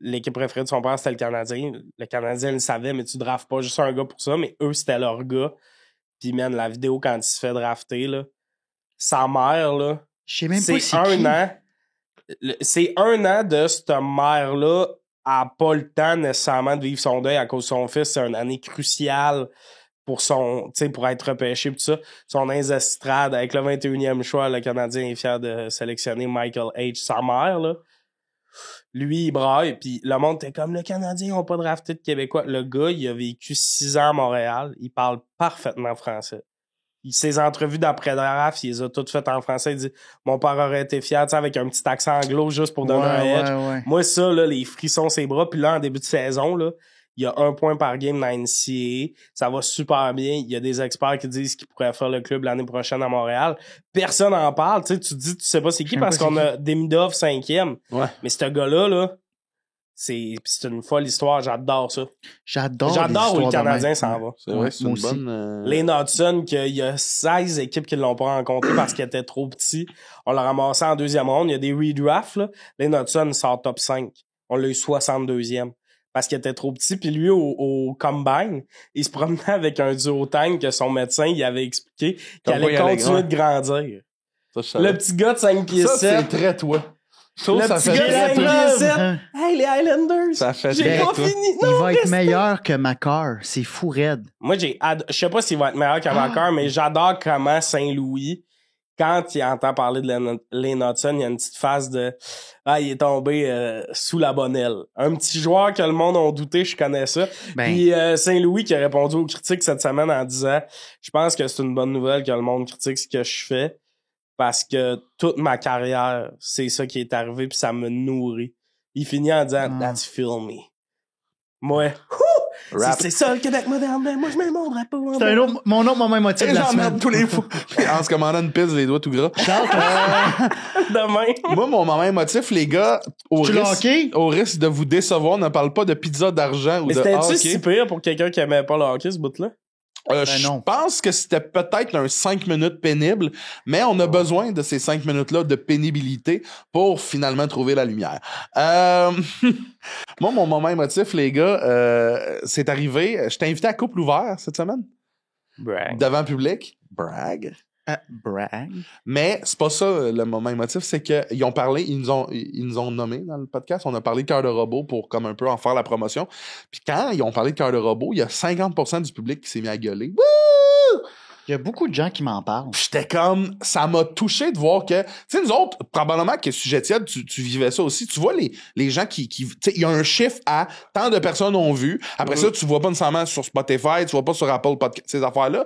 l'équipe préférée de son père, c'était le Canadien. Le Canadien le savait, mais tu draftes pas juste un gars pour ça, mais eux, c'était leur gars. Puis, man, la vidéo quand il se fait drafter, là, sa mère, là, Je sais même c'est pas si un an. C'est 1 an de cette mère-là a pas le temps nécessairement de vivre son deuil à cause de son fils. C'est une année cruciale pour pour être repêché, tout ça. Son estrade avec le 21e choix, le Canadien est fier de sélectionner Michael H. Sa mère, là. Lui, il braille, puis le monde était comme, le Canadien n'a pas drafté de Québécois. Le gars, il a vécu 6 ans à Montréal. Il parle parfaitement français. Ses entrevues d'après-draft, il les a toutes faites en français. Il dit, mon père aurait été fier, avec un petit accent anglo juste pour donner un edge. Ouais. Moi, ça, là, les frissons, ses bras. Puis là, en début de saison, là, il y a 1 point par game dans la NCAA. Ça va super bien. Il y a des experts qui disent qu'il pourrait faire le club l'année prochaine à Montréal. Personne n'en parle. Tu dis, tu sais pas c'est qui parce qu'on a Demidov 5e. Ouais. Mais ce gars-là, là, c'est une folle histoire. J'adore ça. J'adore où le les Canadien histoires s'en de même. va. C'est vrai, c'est moi une aussi. bonne... Lane Hudson, qu'il y a 16 équipes qui l'ont pas rencontré parce qu'il était trop petit. On l'a ramassé en 2e ronde. Il y a des redrafts, là. Lane Hudson sort top 5. On l'a eu 62e. Parce qu'il était trop petit. Puis lui, au combine, il se promenait avec un duotang que son médecin il avait expliqué qu'il Comme allait quoi, il allait continuer grand. de grandir. Ça, je savais. Le petit gars de 5 pieds Ça, 7. c'est très toi. Je trouve Le que ça petit fait gars de très 5 toi. pieds 7. Hein. Hey, les Highlanders. Ça fait J'ai très pas toi. fini. Il Non, va être restez. meilleur que Macar. C'est fou raide. Moi, je sais pas s'il va être meilleur qu'Avacar, mais j'adore comment Saint-Louis, quand il entend parler de Lane Hudson, il y a une petite phase de « Ah, il est tombé sous la bonne aile ». Un petit joueur que le monde a douté, je connais ça. Ben, Puis Saint-Louis qui a répondu aux critiques cette semaine en disant « Je pense que c'est une bonne nouvelle que le monde critique ce que je fais parce que toute ma carrière, c'est ça qui est arrivé puis ça me nourrit. » Il finit en disant « That's filmy ». Moi, Rap. c'est ça le Québec moderne, mais moi je me montre pas. c'est mon autre moment émotif Et de la j'en semaine. merde tous les fois. En se commandant une pizza, les doigts tout gras. Demain. Moi, mon moment émotif, les gars, Tu l'as hockey? au risque de vous décevoir, ne parle pas de pizza d'argent ou Mais de c'était-tu hockey. si pire pour quelqu'un qui aimait pas le hockey, ce bout-là? Je non. pense que c'était peut-être un 5 minutes pénible, mais on a besoin de ces 5 minutes-là de pénibilité pour finalement trouver la lumière. Moi, mon moment émotif, les gars, c'est arrivé. Je t'ai invité à Couple Ouvert cette semaine, Brag. devant public. Brag. Brag. Mais c'est pas ça le moment émotif, c'est qu'ils ont parlé, ils nous ont nommé dans le podcast, on a parlé de Cœur de robot pour comme un peu en faire la promotion. Puis quand ils ont parlé de Cœur de robot, il y a 50% du public qui s'est mis à gueuler. Wouh! Il y a beaucoup de gens qui m'en parlent. Puis j'étais comme, ça m'a touché de voir que, tu sais, nous autres, probablement que Sujet tiède, tu vivais ça aussi. Tu vois les gens qui tu sais, il y a un chiffre à tant de personnes ont vu. Après ça, tu vois pas nécessairement sur Spotify, tu vois pas sur Apple Podcast, ces affaires-là.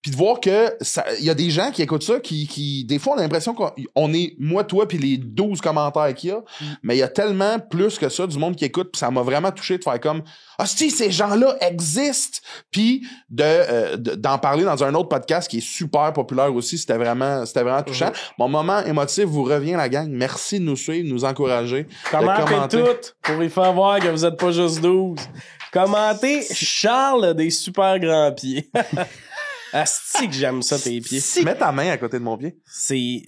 Puis de voir que il y a des gens qui écoutent ça qui des fois on a l'impression qu'on est moi toi puis les 12 commentaires qu'il y a, mais il y a tellement plus que ça du monde qui écoute, puis ça m'a vraiment touché de faire comme si ces gens-là existent, puis d'en parler dans un autre podcast qui est super populaire aussi, c'était vraiment touchant. Mon moment émotif vous revient la gang. Merci de nous suivre, de nous encourager, de Commentez commenter. tout pour y faire voir que vous êtes pas juste 12. Commentez Charles a des super grands pieds. Asti que j'aime ça, tes pieds. Mets ta main à côté de mon pied. C'est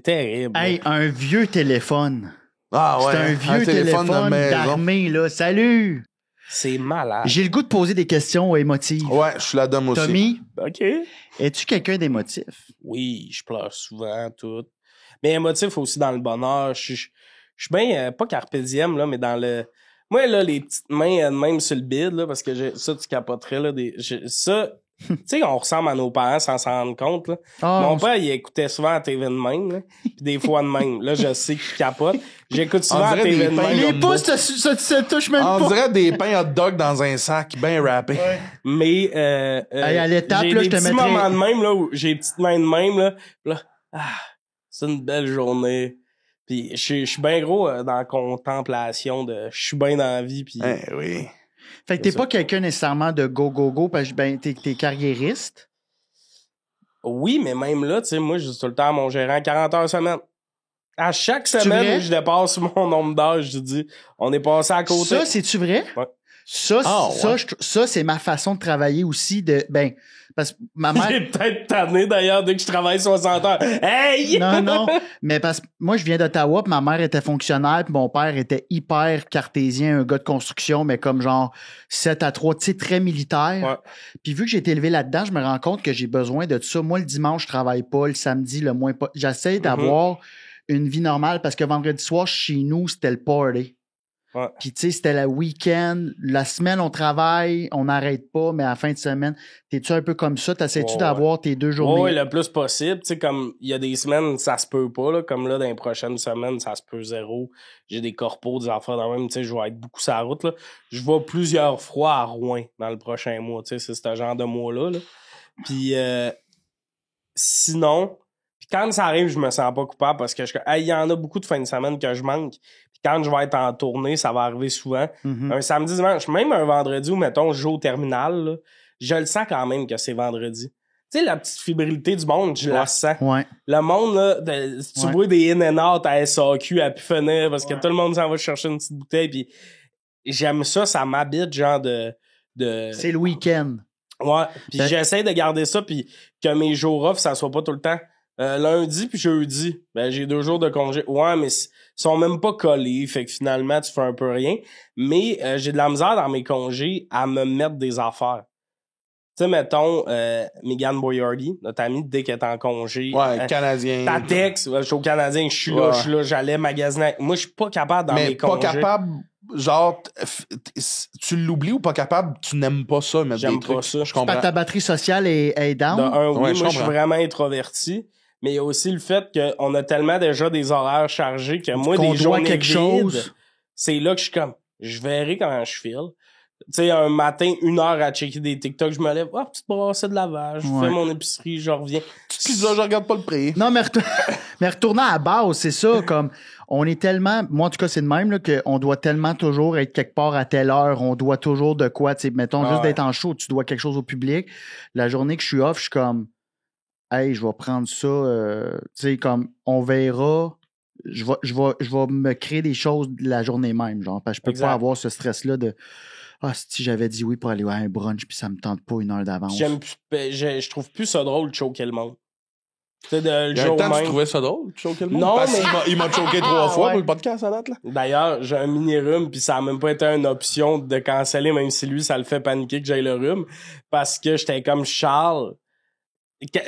terrible. Hey, un vieux téléphone. Ah ouais. C'est un vieux téléphone de maison. d'armée, là. Salut! C'est malade. J'ai le goût de poser des questions émotives. Ouais, je suis la dame aussi. Tommy, OK. es-tu quelqu'un d'émotif? Oui, je pleure souvent, tout. Mais émotif aussi dans le bonheur. Je suis bien, pas carpe diem, là, mais dans le... Moi, là, les petites mains de même sur le bide, là, parce que ça, tu capoterais, là, ça... Tu sais, on ressemble à nos parents sans s'en rendre compte, là. Ah, Mon père, il écoutait souvent la TV de même, là. Pis des fois de même. Là, je sais qu'il capote. J'écoute souvent On la dirait TV des de pains même. les Gumbo. pouces, ça touche même On pas. dirait des pains hot dog dans un sac, bien râpé. Mais, Hey, à l'étape, j'ai là, des je te petits mettrais- moments de même, là, où j'ai les petites mains de même, là. Pis là, c'est une belle journée. Puis je suis bien gros dans la contemplation de je suis bien dans la vie. Puis Oui. Fait que t'es pas quelqu'un nécessairement de go, parce que ben, t'es carriériste. oui, mais même là, tu sais, moi, je dis tout le temps à mon gérant 40 heures semaine. À chaque vrai? semaine où je dépasse mon nombre d'heures, je dis, on est passé à côté. Ça, c'est-tu vrai? Ouais. Ça, ouais. ça, c'est ma façon de travailler aussi parce que ma mère... J'ai peut-être tanné d'ailleurs dès que je travaille 60 heures. Hey! Non, mais parce que moi, je viens d'Ottawa, puis ma mère était fonctionnaire, puis mon père était hyper cartésien, un gars de construction, mais comme genre 7-3, tu sais, très militaire. Ouais. Puis vu que j'ai été élevé là-dedans, je me rends compte que j'ai besoin de ça. Moi, le dimanche, je travaille pas, le samedi, le moins pas. J'essaie d'avoir une vie normale, parce que vendredi soir, chez nous, c'était le party. Ouais. Puis tu sais, c'était le week-end. La semaine, on travaille, on n'arrête pas, mais à la fin de semaine, t'es-tu un peu comme ça? T'essaies-tu Ouais, d'avoir tes 2 journées? Oui, le plus possible. Tu sais, comme il y a des semaines, ça se peut pas. Là, comme là, dans les prochaines semaines, ça se peut zéro. J'ai des corpos, des affaires dans même. Tu sais, je vais être beaucoup sur la route. Là. Je vais plusieurs fois à Rouen dans le prochain mois. Tu sais, c'est ce genre de mois-là. Là. Puis sinon, puis quand ça arrive, je me sens pas coupable parce que il y en a beaucoup de fins de semaine que je manque. Puis quand je vais être en tournée, ça va arriver souvent. Mhm. Un samedi, dimanche, même un vendredi où, mettons, je joue au terminal, là, je le sens quand même que c'est vendredi. Tu sais, la petite fébrilité du monde, je la sens. Ouais. Le monde, là, si tu Ouais. vois des in-and-out à SAQ à pu finir parce que tout le monde s'en va chercher une petite bouteille, puis j'aime ça m'habite, genre de... C'est le week-end. Ouais, puis Ben- j'essaie de garder ça, puis que mes jours off, ça soit pas tout le temps. Lundi puis jeudi, ben j'ai 2 jours de congé. Ouais, mais ils sont même pas collés, fait que finalement, tu fais un peu rien. Mais j'ai de la misère dans mes congés à me mettre des affaires. Tu sais, mettons, Megan Boyardi, notre amie, dès qu'elle est en congé. Ouais, Canadien. Ta texte, ouais, je suis au Canadien, je suis là, j'allais magasiner. Moi, je suis pas capable dans Mais mes pas congés. capable, genre, tu l'oublies ou pas capable, tu n'aimes pas ça, mettre J'aime des trucs. pas ça. Je comprends. Ta batterie sociale est down. De un, oui, Ouais, je moi, je suis comprends. vraiment introverti. Mais il y a aussi le fait qu'on a tellement déjà des horaires chargés que moi, Qu'on des doit journées quelque vides, chose. c'est là que je suis comme, je verrai comment je file. Tu sais, un matin, 1 heure à checker des TikTok, je me lève, petite brassée de lavage, je Ouais. fais mon épicerie, je reviens. Tu dis, je regarde pas le prix. Non, mais, mais retournant à la base, c'est ça, comme, on est tellement, moi, en tout cas, c'est de même, là, qu'on doit tellement toujours être quelque part à telle heure, on doit toujours de quoi, tu sais, mettons, juste ouais. d'être en show, tu dois quelque chose au public. La journée que je suis off, je suis comme, hey, je vais prendre ça, tu sais, comme, on verra, je vais me créer des choses la journée même, genre, parce que je peux Exact. pas avoir ce stress-là de, Ah, si j'avais dit oui pour aller à un brunch, puis ça me tente pas 1 heure d'avance. Je trouve plus ça drôle de choquer le monde. Tu sais, le Il y a un jour temps, tu même. trouvais ça drôle, de choquer le monde? Non, Parce mais- qu'il m'a choqué 3 fois ouais. pour le podcast à date, là. D'ailleurs, j'ai un mini-rhume, puis ça a même pas été une option de canceller, même si lui, ça le fait paniquer que j'aille le rhume. Parce que j'étais comme Charles.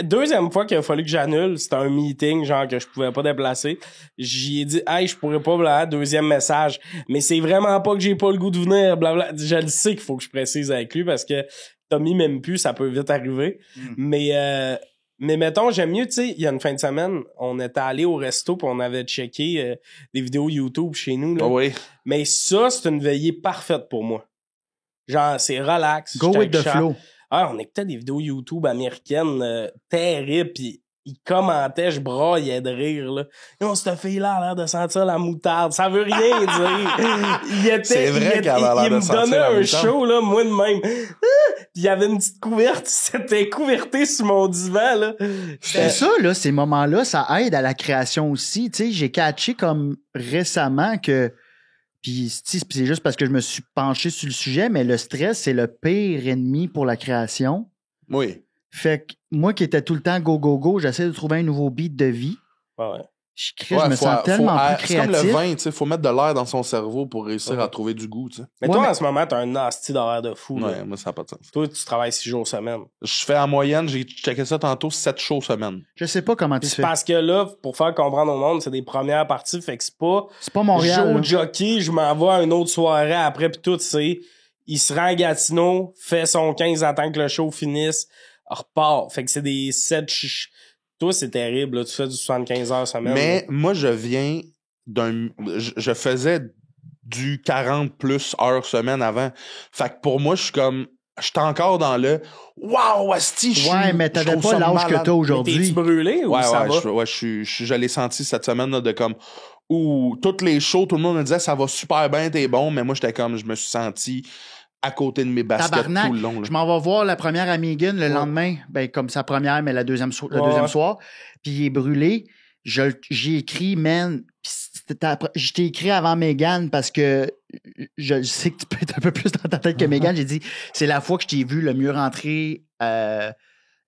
Deuxième fois qu'il a fallu que j'annule, c'était un meeting, genre, que je pouvais pas déplacer. J'y ai dit, hey, je pourrais pas, blablabla, deuxième message. Mais c'est vraiment pas que j'ai pas le goût de venir, blablabla. Je le sais qu'il faut que je précise avec lui parce que Tommy m'aime plus, ça peut vite arriver. Mais mettons, j'aime mieux, tu sais, il y a une fin de semaine, on était allé au resto pis on avait checké des vidéos YouTube chez nous, là. Ah oui. Mais ça, c'est une veillée parfaite pour moi. Genre, c'est relax. Go j'étais with the avec Charles. flow. Ah, on écoutait des vidéos YouTube américaines terribles, pis ils commentaient, je braillais de rire, là. Non, cette fille-là a l'air de sentir la moutarde. Ça veut rien dire. C'est vrai qu'elle a l'air il de me sentir donnait la un moutarde. show, là, moi de même. Puis il y avait une petite couverte. C'était couverté sur mon divan, là. C'est ça, là, ces moments-là, ça aide à la création aussi. Tu sais, j'ai catché comme récemment que. Puis c'est juste parce que je me suis penché sur le sujet, mais le stress, c'est le pire ennemi pour la création. Oui. Fait que moi qui étais tout le temps go, go, go, j'essaie de trouver un nouveau beat de vie. Ouais. Je me sens tellement plus c'est comme créatif. le vin, tu sais, faut mettre de l'air dans son cerveau pour réussir à trouver du goût, tu sais. Mais Ouais, toi, mais- en ce moment, t'as un nasty d'horaire de fou, là. Ouais, moi, ça n'a pas de sens. Toi, tu travailles 6 jours semaine. Je fais en moyenne, j'ai checké ça tantôt, 7 shows semaine. Je sais pas comment tu Puis c'est fais. parce que là, pour faire comprendre au monde, c'est des premières parties, fait que c'est pas C'est pas Montréal. jour là. de jockey, je m'en vais à une autre soirée après, puis tout, c'est il se rend à Gatineau, fait son 15, attend que le show finisse, repart. Fait que c'est des 7 Toi, c'est terrible, là, tu fais du 75 heures semaine. Mais moi, je viens je faisais du 40 plus heures semaine avant. Fait que pour moi, je suis comme, j'étais encore dans le wow, asti, je Ouais, mais je t'avais trouve pas ça l'âge que malade. t'as Mais aujourd'hui. t'es-tu brûlé ou Ouais, ça va? je l'ai senti cette semaine là, de comme où toutes les shows, tout le monde me disait ça va super bien, t'es bon, mais moi j'étais comme je me suis senti à côté de mes baskets Tabarnak, tout le long. Là. je m'en vais voir la première à Megan le lendemain, ben comme sa première, mais le deuxième soir, puis il est brûlé. J'ai écrit, man, je t'ai écrit avant Megan parce que je sais que tu peux être un peu plus dans ta tête que Megan. J'ai dit, c'est la fois que je t'ai vu le mieux rentrer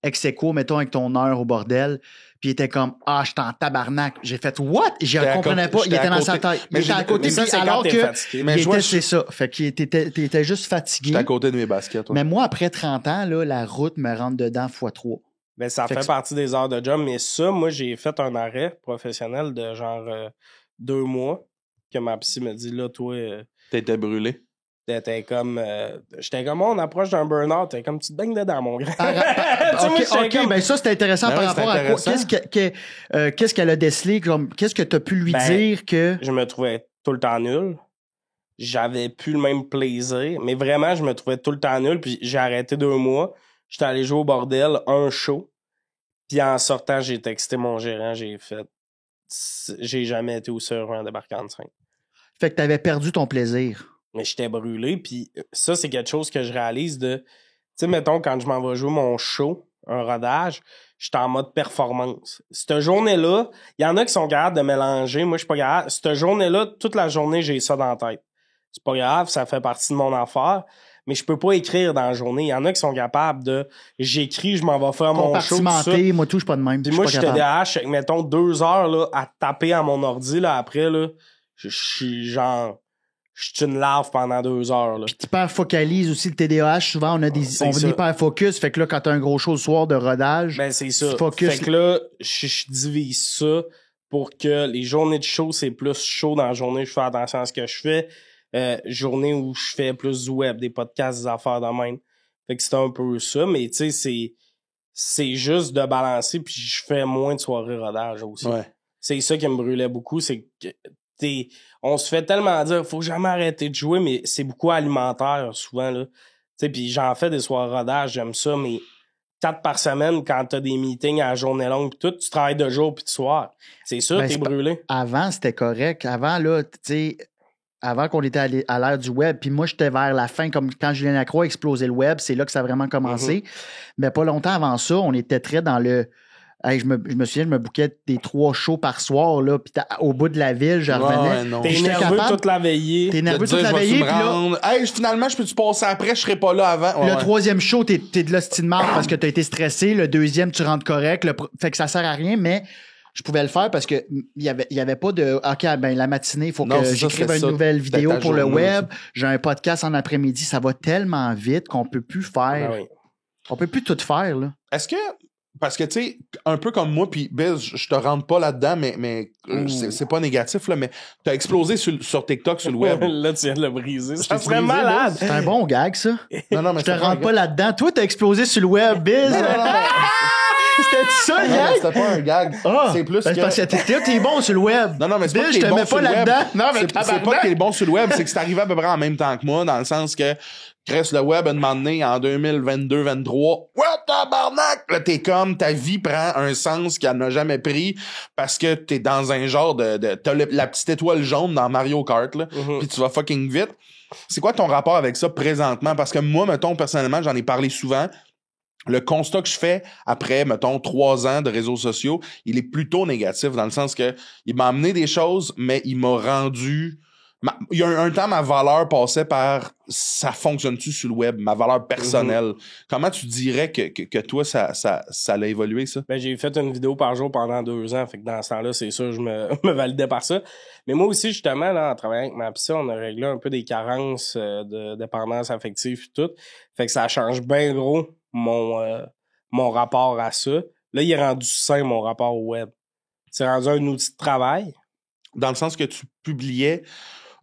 ex aequo, mettons, avec ton heure au bordel. Puis il était comme, je suis en tabarnak. J'ai fait, what? Je J'étais à comprenais côté- pas. Il j'étais était à dans sa côté. tête. Mais Il était à j'ai- côté, mais ça, puis c'est quand alors t'es que fatigué. Mais je vois, c'est ça. Fait qu'il était juste fatigué. J'étais à côté de mes baskets. Ouais. Mais moi, après 30 ans, là, la route me rentre dedans x3. Ben, ça Fait fait que- partie des heures de job, mais ça, moi, j'ai fait un arrêt professionnel de genre 2 mois, que ma psy me dit, là, toi, T'étais brûlé. t'étais comme... j'étais comme, on approche d'un burn-out, t'es comme, tu te baignes dedans, mon grand. Tu sais, moi, OK, j'étais comme- ben ça, c'est intéressant Ben par oui, rapport c'est à quoi? intéressant. Qu'est-ce qu'elle a décelé? Qu'est-ce que tu as pu lui Ben, dire que... Je me trouvais tout le temps nul. J'avais plus le même plaisir, mais vraiment, je me trouvais tout le temps nul, puis j'ai arrêté 2 mois. J'étais allé jouer au bordel, un show, puis en sortant, j'ai texté mon gérant, j'ai fait... J'ai jamais été aussi heureux en débarquant de scène. Fait que tu avais perdu ton plaisir. Mais j'étais brûlé, puis ça, c'est quelque chose que je réalise de... Tu sais, mettons, quand je m'en vais jouer mon show, un rodage, j'étais en mode performance. Cette journée-là, il y en a qui sont capables de mélanger, moi, je suis pas capable. Cette journée-là, toute la journée, j'ai ça dans la tête. C'est pas grave, ça fait partie de mon affaire, mais je peux pas écrire dans la journée. Il y en a qui sont capables de... J'écris, je m'en vais faire mon show, tout ça. Compartimenté, moi tout, je suis pas de même. Puis Je moi, suis je pas capable. TDAH, avec, mettons, 2 heures là, à taper à mon ordi, là, après, là, je suis genre... Je suis une larve pendant 2 heures, là. Puis tu hyper-focalises aussi le TDAH. Souvent, on a C'est on ça. hyper-focus. Fait que là, quand t'as un gros show le soir de rodage, Ben, c'est ça. Focus. Fait que là, je divise ça pour que les journées de show, c'est plus chaud dans la journée, je fais attention à ce que je fais. Journée où je fais plus du web, des podcasts, des affaires de même. Fait que c'est un peu ça, mais tu sais, c'est juste de balancer, puis je fais moins de soirées rodage aussi. Ouais. C'est ça qui me brûlait beaucoup, c'est que on se fait tellement dire, faut jamais arrêter de jouer, mais c'est beaucoup alimentaire, souvent, là. Tu sais, puis j'en fais des soirées rodage, j'aime ça, mais 4 par semaine, quand t'as des meetings à la journée longue pis tout, tu travailles de jour puis de soir. C'est sûr, Ben, t'es c'est pas- brûlé. avant, c'était correct. Avant, là, tu sais, avant qu'on était à l'ère du web, puis moi, j'étais vers la fin, comme quand Julien Lacroix a explosé le web, c'est là que ça a vraiment commencé. Mais pas longtemps avant ça, on était très dans le Hey, je me souviens, je me bouquais des 3 shows par soir, là, puis au bout de la ville, je revenais. Ouais, non. T'es J'étais nerveux capable. toute la veillée. T'es De nerveux dire, toute la je vais-tu veillée, me puis là, rendre? Hey, finalement, je peux-tu passer après? Je serai pas là avant. le Ouais. 3e show, t'es de l'hostie de marde parce que t'as été stressé. Le 2e, tu rentres correct. Fait que ça sert à rien, mais je pouvais le faire parce que il y avait pas de OK, ben la matinée, il faut Non, que c'est ça, j'écrive c'était une ça. nouvelle C'était vidéo ta pour le journée, web. J'ai un podcast en après-midi. Ça va tellement vite qu'on peut plus faire. Ah oui. On peut plus tout faire, là. Est-ce que, parce que, tu sais, un peu comme moi, puis Biz, je te rentre pas là-dedans, mais c'est pas négatif, là, mais t'as explosé sur TikTok, sur le web. Là, tu viens de le briser. Ça t'ai serait brisé, malade. C'est un bon gag, ça. Non, mais Je te rentre pas là-dedans. Toi, t'as explosé sur le web, Biz. C'était ça, le Non, gag? c'était pas un gag. Ah, C'est plus ben, que... parce que t'es bon sur le web. Non, mais c'est pas Biz, que je t'es te bon mets sur pas le web. là-dedans. Non, mais C'est pas tabarnak. que t'es bon sur le web, c'est que c'est arrivé à peu près en même temps que moi, dans le sens que Chris, le web, a demandé en 2022-23, what tabarnak? Là, t'es comme, ta vie prend un sens qu'elle n'a jamais pris parce que t'es dans un genre t'as la petite étoile jaune dans Mario Kart, là, pis tu vas fucking vite. C'est quoi ton rapport avec ça présentement? Parce que moi, mettons, personnellement, j'en ai parlé souvent. Le constat que je fais après, mettons, 3 ans de réseaux sociaux, il est plutôt négatif dans le sens que il m'a amené des choses, mais il m'a rendu... Il y a un temps, ma valeur passait par ça fonctionne-tu sur le web, ma valeur personnelle. Comment tu dirais que toi, ça l'a évolué, ça? Ben, j'ai fait une vidéo par jour pendant 2 ans. Fait que dans ce temps-là, c'est sûr, je me validais par ça. Mais moi aussi, justement, là, en travaillant avec ma psy, on a réglé un peu des carences de dépendance affective et tout. Fait que ça change bien gros mon rapport à ça. Là, il est rendu sain, mon rapport au web. C'est rendu un outil de travail. Dans le sens que tu publiais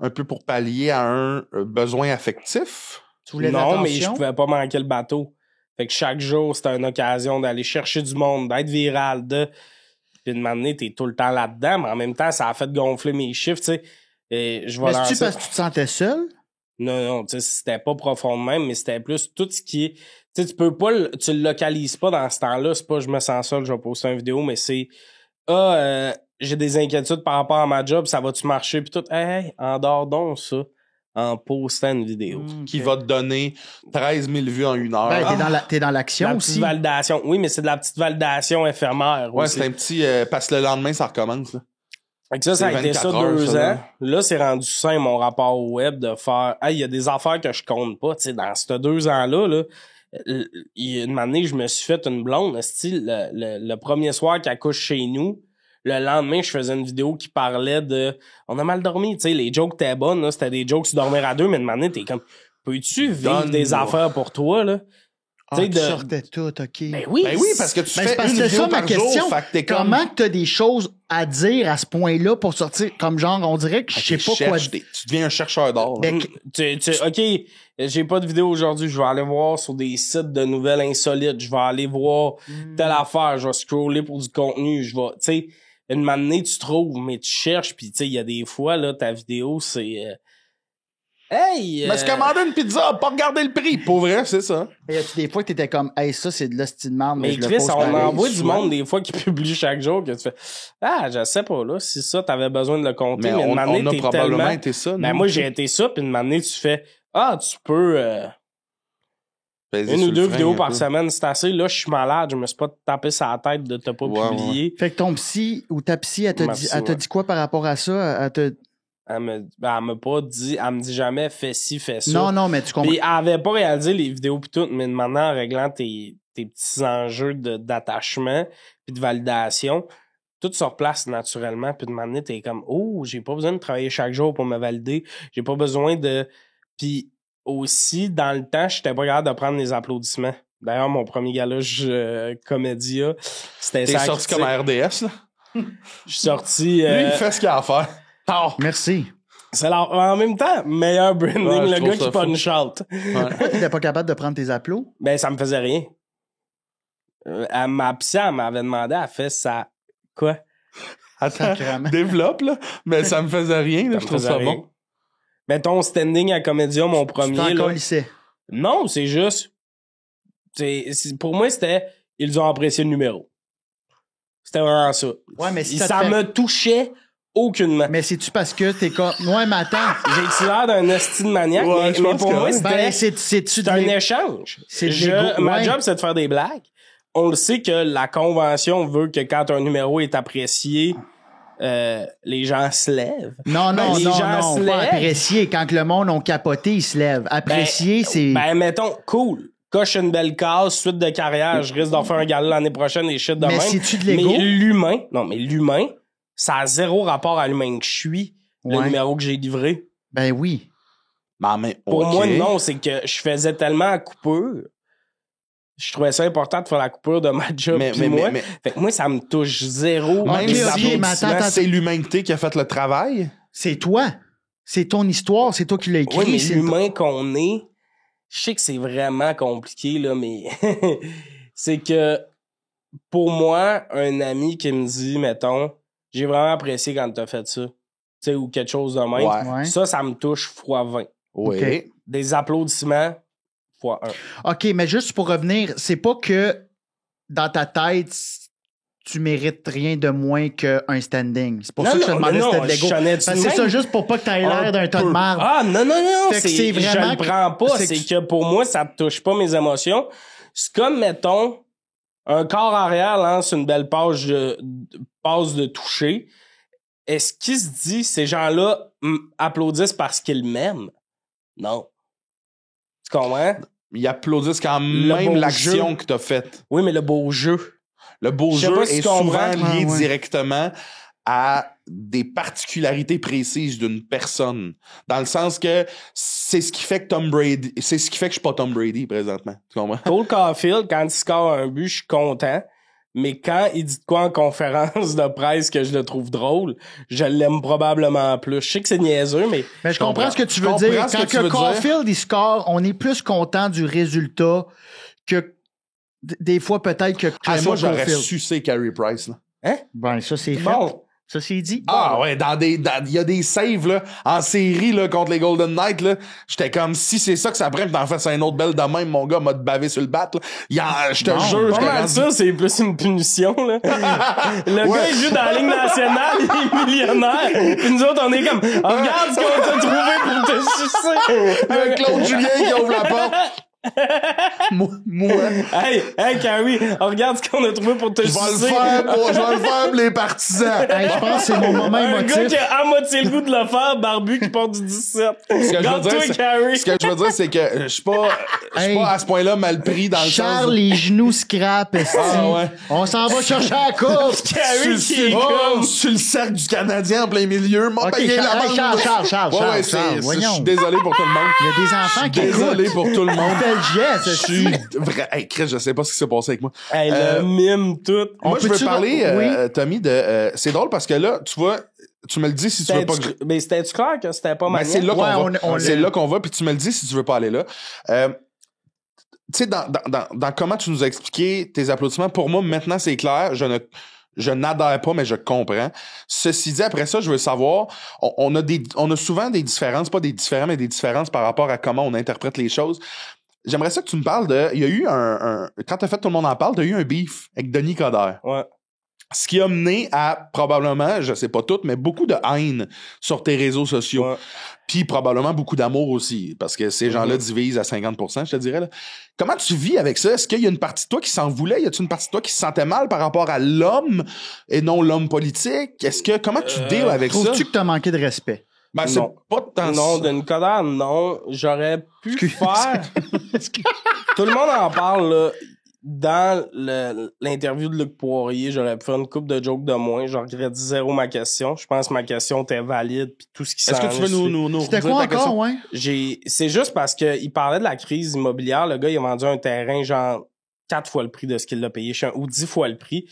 un peu pour pallier à un besoin affectif? Tu voulais de Non, mais je l'attention? pouvais pas manquer le bateau. Fait que chaque jour, c'était une occasion d'aller chercher du monde, d'être viral, puis de m'amener, t'es tout le temps là-dedans, mais en même temps, ça a fait gonfler mes chiffres, tu sais. Et je vais Mais lancer... c'est-tu parce que tu te sentais seul? Non, tu sais, c'était pas profond de même, mais c'était plus tout ce qui est... Tu sais, tu peux pas... Tu le localises pas dans ce temps-là. C'est pas je me sens seul, je vais poster une vidéo, mais c'est... j'ai des inquiétudes par rapport à ma job, ça va-tu marcher? Puis tout, hey, endors donc ça en postant une vidéo. Qui va te donner 13 000 vues en 1 heure. Ben, t'es dans l'action La aussi. petite validation. Oui, mais c'est de la petite validation éphémère. Ouais, aussi. c'est un petit... parce que le lendemain, ça recommence, là. Fait que ça a c'est été ça 24 heures, 2 ça, ans. Là, c'est rendu sain, mon rapport au web, de faire... Hey, il y a des affaires que je compte pas. Tu sais, dans ces 2 ans-là, là, il y a une année, je me suis fait une blonde. Style, le premier soir qu'elle couche chez nous, le lendemain, je faisais une vidéo qui parlait de... On a mal dormi, tu sais, les jokes étaient bonnes, là, c'était des jokes sur dormir à 2, mais de manière, t'es comme... Peux-tu vivre des Donne-moi. affaires pour toi, là? Ah, Tu sais, tu sortais tout, OK. Ben oui, Ben oui, parce que tu Ben, c'est fais parce une que c'est vidéo ça ma par jour, question. fait que t'es comme... Comment que t'as des choses à dire à ce point-là pour sortir? Comme genre, on dirait que je sais pas quoi... Tu deviens un chercheur d'or. là. Ben, OK, j'ai pas de vidéo aujourd'hui, je vais aller voir sur des sites de nouvelles insolites, je vais aller voir telle affaire, je vais scroller pour du contenu, je vais, tu sais, une manée tu trouves, mais tu cherches, puis tu sais, il y a des fois, là, ta vidéo, c'est... Hey! Mais se commander une pizza, pas regarder le prix. Pour vrai, c'est ça. y a-tu des fois que t'étais comme, hey, ça, c'est de l'hostie de merde, mais Mais je le Chris, pose on pareil, envoie du souvent. monde des fois qui publie chaque jour que tu fais ah, je sais pas là, si ça t'avais besoin de le compter, mais une on manée a t'es probablement tellement... été ça. Ben nous. moi j'ai été ça, puis une manée tu fais ah, tu peux Peser une sur ou le deux frein vidéos un par peu. semaine, c'est assez. Là, je suis malade, je me suis pas tapé sa tête de te pas Ouais, publier. Fait que ton psy ou ta psy, elle Ma t'a psy, ouais. dit quoi par rapport à ça? Elle m'a pas dit, elle me dit jamais fais ci, fais ça. Non, mais tu comprends. Puis elle avait pas réalisé les vidéos pis tout, mais maintenant en réglant tes petits enjeux d'attachement puis de validation, tout se replace naturellement, puis de m'amener, t'es comme oh, j'ai pas besoin de travailler chaque jour pour me valider, j'ai pas besoin de... Puis aussi, dans le temps, j'étais pas capable de prendre les applaudissements. D'ailleurs, mon premier gala comédia, c'était T'es ça. sorti comme à RDS, là. Je suis sorti... Lui, il fait ce qu'il a à faire. Oh. Merci. C'est en même temps, meilleur branding, Ouais, je le trouve gars ça qui fou. punch out. Pourquoi t'étais pas capable de prendre tes applaudissements? Ben, ça me faisait rien. Ma psy, elle m'avait demandé, elle fait ça... Quoi? Attends, Sacrément. développe, là. Mais ça me faisait rien, là. Ça Je me trouve faisait ça rien. bon. Ben, ton standing à Comédia, mon Tu premier, t'en là... calissais. Non, c'est juste... Pour moi, c'était... Ils ont apprécié le numéro. C'était vraiment ça. Ouais, mais si ça ça te fait- me touchait aucunement. Mais c'est-tu parce que t'es comme... Ouais, mais attends. J'ai l'air d'un esti de maniaque, Ouais, mais, je mais pense pour que moi, oui. c'était... Ben, c'est-tu C'est un échange. C'est de l'ego, Ma ouais. job, c'est de faire des blagues. on le sait que la convention veut que quand un numéro est apprécié, les gens se lèvent. Non, Ben, les gens non, se pas lèvent. apprécier. Quand le monde ont capoté, ils se lèvent. Apprécier, c'est... Ben, mettons, cool. Coche une belle case, suite de carrière, je risque d'en faire un gala l'année prochaine et shit de Mais même. c'est-tu de l'ego? Mais l'humain, ça a zéro rapport à l'humain que je suis, le Ouais. numéro que j'ai livré. Ben oui. Pour OK. moi, non, c'est que je faisais tellement à coupure. Je trouvais ça important de faire la coupure de ma job Mais- puis mais- moi. mais- Fait que moi, ça me touche zéro. Même Ok, si ok, mais attends. c'est l'humanité qui a fait le travail. C'est toi. C'est ton histoire. C'est toi qui l'as écrit. Oui, mais c'est l'humain qu'on est, je sais que c'est vraiment compliqué, là, mais c'est que pour moi, un ami qui me dit, mettons, j'ai vraiment apprécié quand t'as fait ça, tu sais, ou quelque chose de même, Ouais. Ouais. ça me touche fois 20. Oui. OK. Des applaudissements fois 1. OK, mais juste pour revenir, c'est pas que dans ta tête, tu mérites rien de moins qu'un standing. C'est pour ça que je te demandais si c'était de l'ego. Parce que c'est ça, juste pour pas que t'aies l'air d'un tas de marde. Ah, non, Fait que c'est vraiment je le prends pas. c'est C'est que- que pour moi, ça te touche pas mes émotions. C'est comme, mettons, un corps arrière lance une belle passe de toucher. Est-ce qu'il se dit, ces gens-là applaudissent parce qu'ils m'aiment? Non. Tu comprends? Ils applaudissent quand Le même beau l'action jeu. que t'as faite. Oui, mais le beau jeu. Le beau Je sais jeu pas si est tu comprends. souvent lié Ah, ouais. directement à des particularités précises d'une personne. Dans le sens que c'est ce qui fait que Tom Brady, c'est ce qui fait que je suis pas Tom Brady présentement. Tu comprends? Cole Caulfield, quand il score un but, je suis content. Mais quand il dit de quoi en conférence de presse que je le trouve drôle, je l'aime probablement plus. Je sais que c'est niaiseux, mais Mais je comprends ce que tu veux Je dire. comprends ce Quand que tu veux que dire. Caulfield, il score, on est plus content du résultat que des fois peut-être que Ah, ce moi, soit j'aurais Caulfield. sucé Carey Price, là. Ben, ça, c'est fait. bon. Ça, c'est dit. Ah ouais, il y a des saves là, en série là, contre les Golden Knights. Là. J'étais comme, si c'est ça que ça prend, pis t'en fais un autre belle de même, mon gars m'a bavé sur le bat. Là. Je te Bon, jure, Pas j'étais mal rendu- ça, c'est plus une punition, là. Le Ouais. gars, il joue dans la Ligue nationale, il est millionnaire. Puis nous autres, on est comme, oh, regarde ce qu'on t'a trouvé pour te sucer. Il y a Claude Julien qui ouvre la porte. moi, Hey, Carrie, on regarde ce qu'on a trouvé pour te je vais le sucer. faire pour les partisans. Hey, je pense que c'est mon moment Un gars émotif. qui a à moitié le goût de le faire, barbu qui porte du 17. Ce que je veux Regarde-toi, dire, c'est- Carrie. Ce que je veux dire, c'est que je suis pas à ce point-là mal pris dans le sens. Charles, les genoux scrap, esti. Ah ouais. On s'en va chercher la coupe. Carrie qui est comme... sur le cercle du Canadien en plein milieu. M'a Ok, payé la Charles, bande. Charles, Ouais, Charles, ouais, Charles, je voyons. suis désolé pour tout le monde. Il y a des enfants qui Désolé écoutent. pour tout le monde. Fais le geste, Je esti. suis vrai. Hey, Chris, je sais pas ce qui s'est passé avec moi. Hey, le mime tout. Moi, je veux peut-tu- parler, oui? Tommy, de. C'est drôle parce que là, tu vois, tu me le dis si tu veux pas que. Mais c'était-tu clair que c'était pas Ben, mal? c'est là qu'on Ouais, va. on C'est l'a- là qu'on va, puis tu me le dis si tu veux pas aller là. Tu sais, dans comment tu nous as expliqué tes applaudissements, pour moi, maintenant, c'est clair. Je n'adhère pas, mais je comprends. Ceci dit, après ça, je veux savoir, on a souvent des différences, pas des différents, mais des différences par rapport à comment on interprète les choses. J'aimerais ça que tu me parles il y a eu quand t'as fait Tout le monde en parle, t'as eu un beef avec Denis Coderre. Ouais. Ce qui a mené à probablement, je sais pas tout, mais beaucoup de haine sur tes réseaux sociaux. Ouais. Puis probablement beaucoup d'amour aussi, parce que ces gens-là divisent à 50%, je te dirais. Là. Comment tu vis avec ça? Est-ce qu'il y a une partie de toi qui s'en voulait? Y a-t-il une partie de toi qui se sentait mal par rapport à l'homme et non l'homme politique? Comment tu deals avec ça? Trouves-tu que t'as manqué de respect? Ben, c'est Non. pas tant Non, ça. d'une Coderre, non. J'aurais pu faire... Tout le monde en parle, là. Dans l'interview de Luc Poirier, j'aurais pu faire une couple de jokes de moins. Je regrette zéro ma question. Je pense que ma question était valide puis tout ce qui Est-ce que tu veux nous C'était redire quoi ta encore, question? ouais? C'est juste parce que il parlait de la crise immobilière. Le gars, il a vendu un terrain genre 4 fois le prix de ce qu'il l'a payé, ou 10 fois le prix.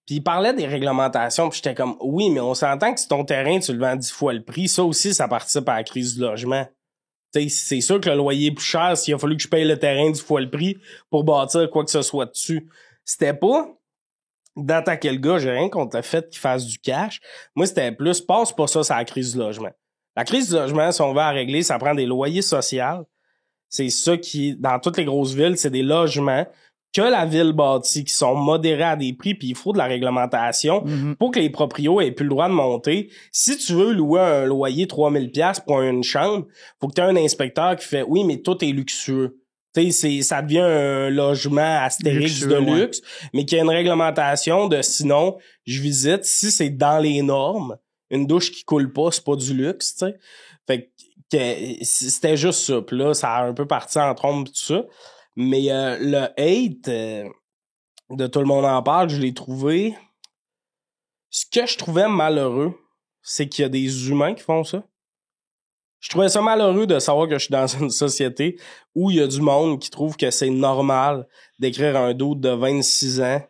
Puis il parlait des réglementations, puis j'étais comme, oui, mais on s'entend que si ton terrain, tu le vends 10 fois le prix, ça aussi, ça participe à la crise du logement. T'sais, c'est sûr que le loyer est plus cher s'il a fallu que je paye le terrain 10 fois le prix pour bâtir quoi que ce soit dessus. C'était pas d'attaquer le gars, j'ai rien contre le fait qu'il fasse du cash. Moi, c'était plus, passe pas ça, c'est la crise du logement. La crise du logement, si on veut la régler, ça prend des loyers sociaux. C'est ça qui, dans toutes les grosses villes, c'est des logements que la ville bâtit, qui sont modérés à des prix, puis il faut de la réglementation pour que les proprios aient plus le droit de monter. Si tu veux louer un loyer 3000$ pour une chambre, faut que tu aies un inspecteur qui fait « Oui, mais tout est luxueux. » Tu sais, ça devient un logement Astérix Luxueux, de ouais. luxe, mais qu'il y a une réglementation de sinon, je visite, si c'est dans les normes, une douche qui coule pas, c'est pas du luxe, tu sais. Fait que c'était juste ça. Puis là, ça a un peu parti en trombe tout ça. Mais le hate de Tout le monde en parle, je l'ai trouvé. Ce que je trouvais malheureux, c'est qu'il y a des humains qui font ça. Je trouvais ça malheureux de savoir que je suis dans une société où il y a du monde qui trouve que c'est normal d'écrire un doute de 26 ans.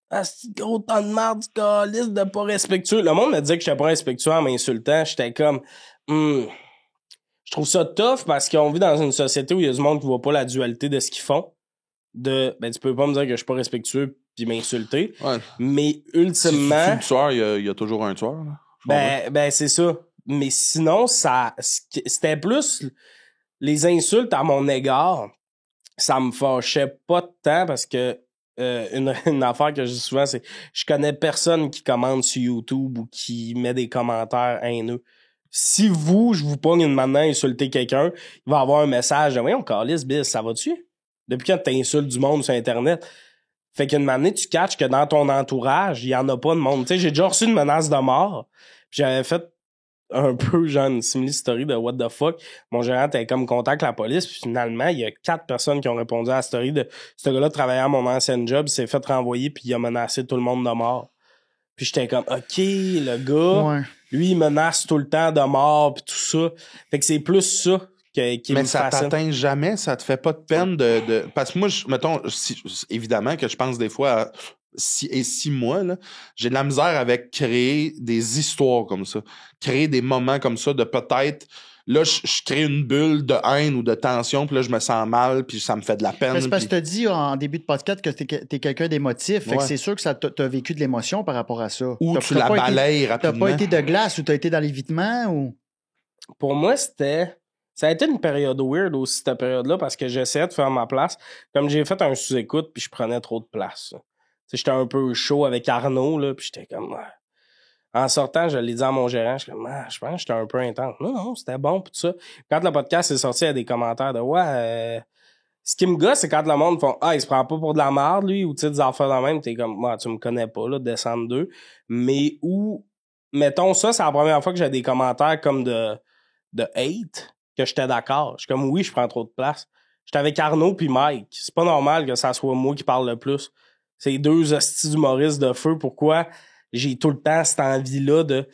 Ah, c'est gros temps de merde, ce calice de pas respectueux. Le monde me disait que j'étais pas respectueux en m'insultant. J'étais comme, je trouve ça tough parce qu'on vit dans une société où il y a du monde qui voit pas la dualité de ce qu'ils font. Tu peux pas me dire que je suis pas respectueux puis m'insulter. Ouais. Mais Si ultimement. tu tueur, il y a toujours un tueur. Là. Ben, c'est ça. Mais sinon, c'était plus les insultes à mon égard. Ça me fâchait pas de temps parce que une affaire que je dis souvent, c'est je connais personne qui commente sur YouTube ou qui met des commentaires haineux. Si je vous pogne une main à insulter quelqu'un, il va avoir un message de voyons, calice, bis, ça va-tu? Depuis quand t'insultes du monde sur Internet? Fait qu'une année, tu catches que dans ton entourage, il y en a pas de monde. Tu sais, j'ai déjà reçu une menace de mort. J'avais fait un peu genre une simili-story de what the fuck. Mon gérant était comme contacte la police, puis finalement, il y a 4 personnes qui ont répondu à la story de ce gars-là travaillait à mon ancien job, il s'est fait renvoyer, puis il a menacé tout le monde de mort. Puis j'étais comme, OK, le gars, Ouais. lui, il menace tout le temps de mort, puis tout ça. Fait que c'est plus ça qui Mais me ça fascine. t'atteint jamais, ça te fait pas de peine de... Parce que moi, mettons, évidemment que je pense des fois à 6 mois, là, j'ai de la misère avec créer des histoires comme ça. Créer des moments comme ça de peut-être... Là, je crée une bulle de haine ou de tension, puis là, je me sens mal, puis ça me fait de la peine. Mais c'est parce puis- que tu as dit en début de podcast que t'es quelqu'un d'émotif. Fait que Ouais. c'est sûr que ça t'as vécu de l'émotion par rapport à ça. Ou T'as- tu t'as la pas été- balayes T'as rapidement. pas été de glace ou t'as été dans l'évitement ou. Pour moi, ça a été une période weird aussi, cette période-là, parce que j'essayais de faire ma place. Comme j'ai fait un sous-écoute, puis je prenais trop de place. Tu sais, j'étais un peu chaud avec Arnaud, là, puis j'étais comme... ouais. En sortant, je l'ai dit à mon gérant, je suis comme, je pense que j'étais un peu intense. Non, c'était bon, pis tout ça. Quand le podcast est sorti, il y a des commentaires de, ce qui me gosse, c'est quand le monde font, il se prend pas pour de la merde, lui, ou tu sais, des affaires de même, t'es comme, tu me connais pas, là, descendre d'eux. Mais où, mettons ça, c'est la première fois que j'ai des commentaires comme de hate, que j'étais d'accord. Je suis comme, oui, je prends trop de place. J'étais avec Arnaud puis Mike. C'est pas normal que ça soit moi qui parle le plus. C'est 2 hosties d'humoristes de feu. Pourquoi j'ai tout le temps cette envie-là de...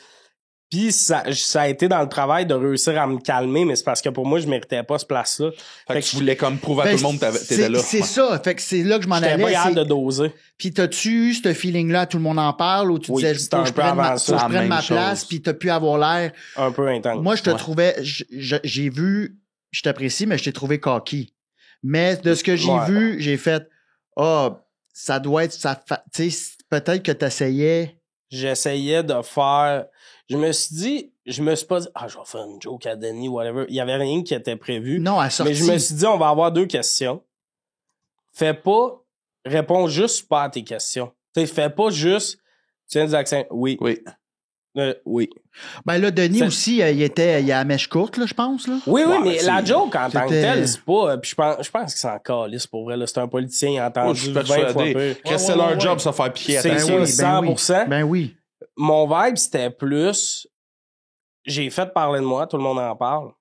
Puis ça a été dans le travail de réussir à me calmer, mais c'est parce que pour moi, je méritais pas ce place-là. Fait que tu voulais comme prouver à Ben, tout le monde que t'étais là. C'est ça. Fait que c'est là que je m'en J'étais allais. pas capable c'est- de doser. Puis t'as-tu eu ce feeling-là, tout le monde en parle, ou tu Oui, disais, c'était faut un que je peu prenne ma, avant ça, faut que je la prenne même ma place, chose. puis t'as pu avoir l'air. Un peu intense. Moi, je te Ouais. trouvais, j'ai vu, je t'apprécie, mais je t'ai trouvé cocky. Mais de ce que j'ai Ouais. vu, j'ai fait, ça doit être, tu sais, peut-être que t'essayais. J'essayais de faire... Je me suis pas dit, je vais faire une joke à Denis, whatever. Il y avait rien qui était prévu. Non, à sortie. Mais je me suis dit, on va avoir 2 questions. Réponds juste pas à tes questions. Tu sais, fais pas juste, tu viens des accents. Oui. Oui. Oui. Ben là, Denis C'est- aussi, il a la mèche courte, là, je pense, là. Oui, Ouais, mais c'est- la joke en tant que c'était- telle, c'est pas. Puis je pense qu'il s'en calisse pour vrai. Là. C'est un politicien, il a Oh, entendu je suis 20 fois persuadé. pire. Que c'est leur job, ça faire pied à C'est ta ça, gueule. 100%. Ben oui. Mon vibe, c'était plus. J'ai fait parler de moi, tout le monde en parle.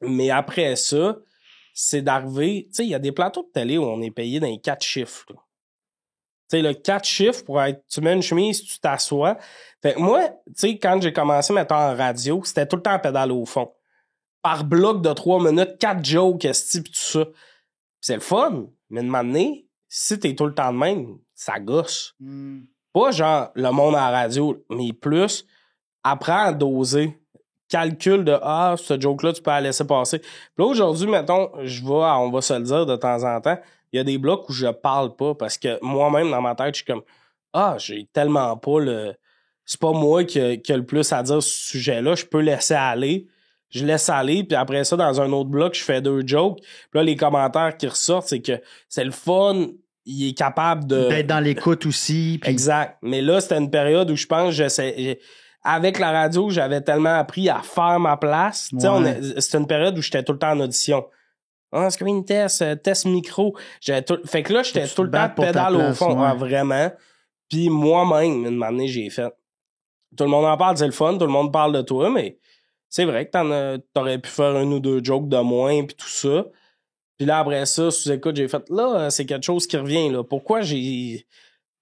Mais après ça, c'est d'arriver. Tu sais, il y a des plateaux de télé où on est payé dans les 4 chiffres. là. Tu sais, le 4 chiffres pour être. Tu mets une chemise, tu t'assois. Fait que moi, tu sais, quand j'ai commencé, mettons, en radio, c'était tout le temps pédale au fond. Par bloc de 3 minutes, 4 jokes, esti, pis tout ça. Pis c'est le fun. Mais de m'amener, si t'es tout le temps de même, ça gosse. Pas genre le monde à la radio, mais plus apprends à doser. Calcul de ce joke-là, tu peux la laisser passer. Puis là, aujourd'hui, mettons, on va se le dire de temps en temps, il y a des blocs où je parle pas parce que moi-même, dans ma tête, je suis comme j'ai tellement pas le. C'est pas moi qui a le plus à dire sur ce sujet-là. Je peux laisser aller. Je laisse aller, puis après ça, dans un autre bloc, je fais 2 jokes. Puis là, les commentaires qui ressortent, c'est que c'est le fun. Il est capable de... D'être dans l'écoute aussi. Puis Exact. Mais là, c'était une période où je pense avec la radio, j'avais tellement appris à faire ma place. Tu sais, Ouais. c'était une période où j'étais tout le temps en audition. Screen test, test micro. Fait que là, j'étais Tu tout le te temps battes pour ta pédale au place, fond. ouais. Ah, vraiment. Puis moi-même, une année, j'ai fait. Tout le monde en parle, c'est le fun. Tout le monde parle de toi, mais c'est vrai que t'aurais pu faire 1 ou 2 jokes de moins, puis tout ça. Puis là, après ça, sous-écoute, j'ai fait, là, c'est quelque chose qui revient, là. Pourquoi j'ai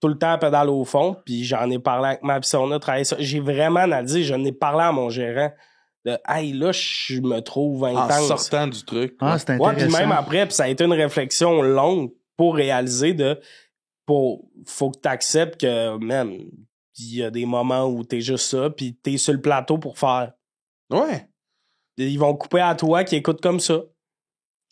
tout le temps pédale au fond? Puis j'en ai parlé avec ma psy, on a travaillé ça. J'ai vraiment analysé, j'en ai parlé à mon gérant. De, hey, là, je me trouve En intense. sortant du truc. Ah, c'est Ouais, intéressant. puis même après, puis ça a été une réflexion longue pour réaliser faut que t'acceptes que, man, il y a des moments où t'es juste ça, puis t'es sur le plateau pour faire. Ouais. Ils vont couper à toi qui écoute comme ça.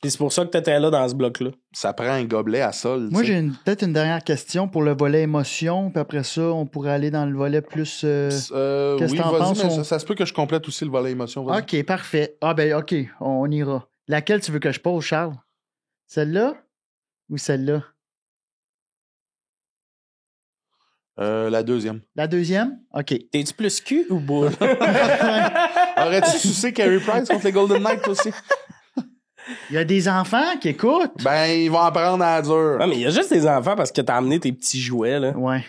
Puis c'est pour ça que t'étais là dans ce bloc-là. Ça prend un gobelet à sol. Moi, tu sais. j'ai peut-être une dernière question pour le volet émotion, puis après ça, on pourrait aller dans le volet plus... qu'est-ce oui, que t'en vas-y, penses, mais on- ça se peut que je complète aussi le volet émotion. vas-y. OK, parfait. Ah ben OK, on ira. Laquelle tu veux que je pose, Charles? Celle-là ou celle-là? La deuxième. La deuxième? OK. T'es-tu plus cul ou boule? Aurais-tu sucé Carey Price contre les Golden Knights aussi? Il y a des enfants qui écoutent. Ben, ils vont apprendre à dur. Ouais, mais il y a juste des enfants parce que t'as amené tes petits jouets, là. Ouais.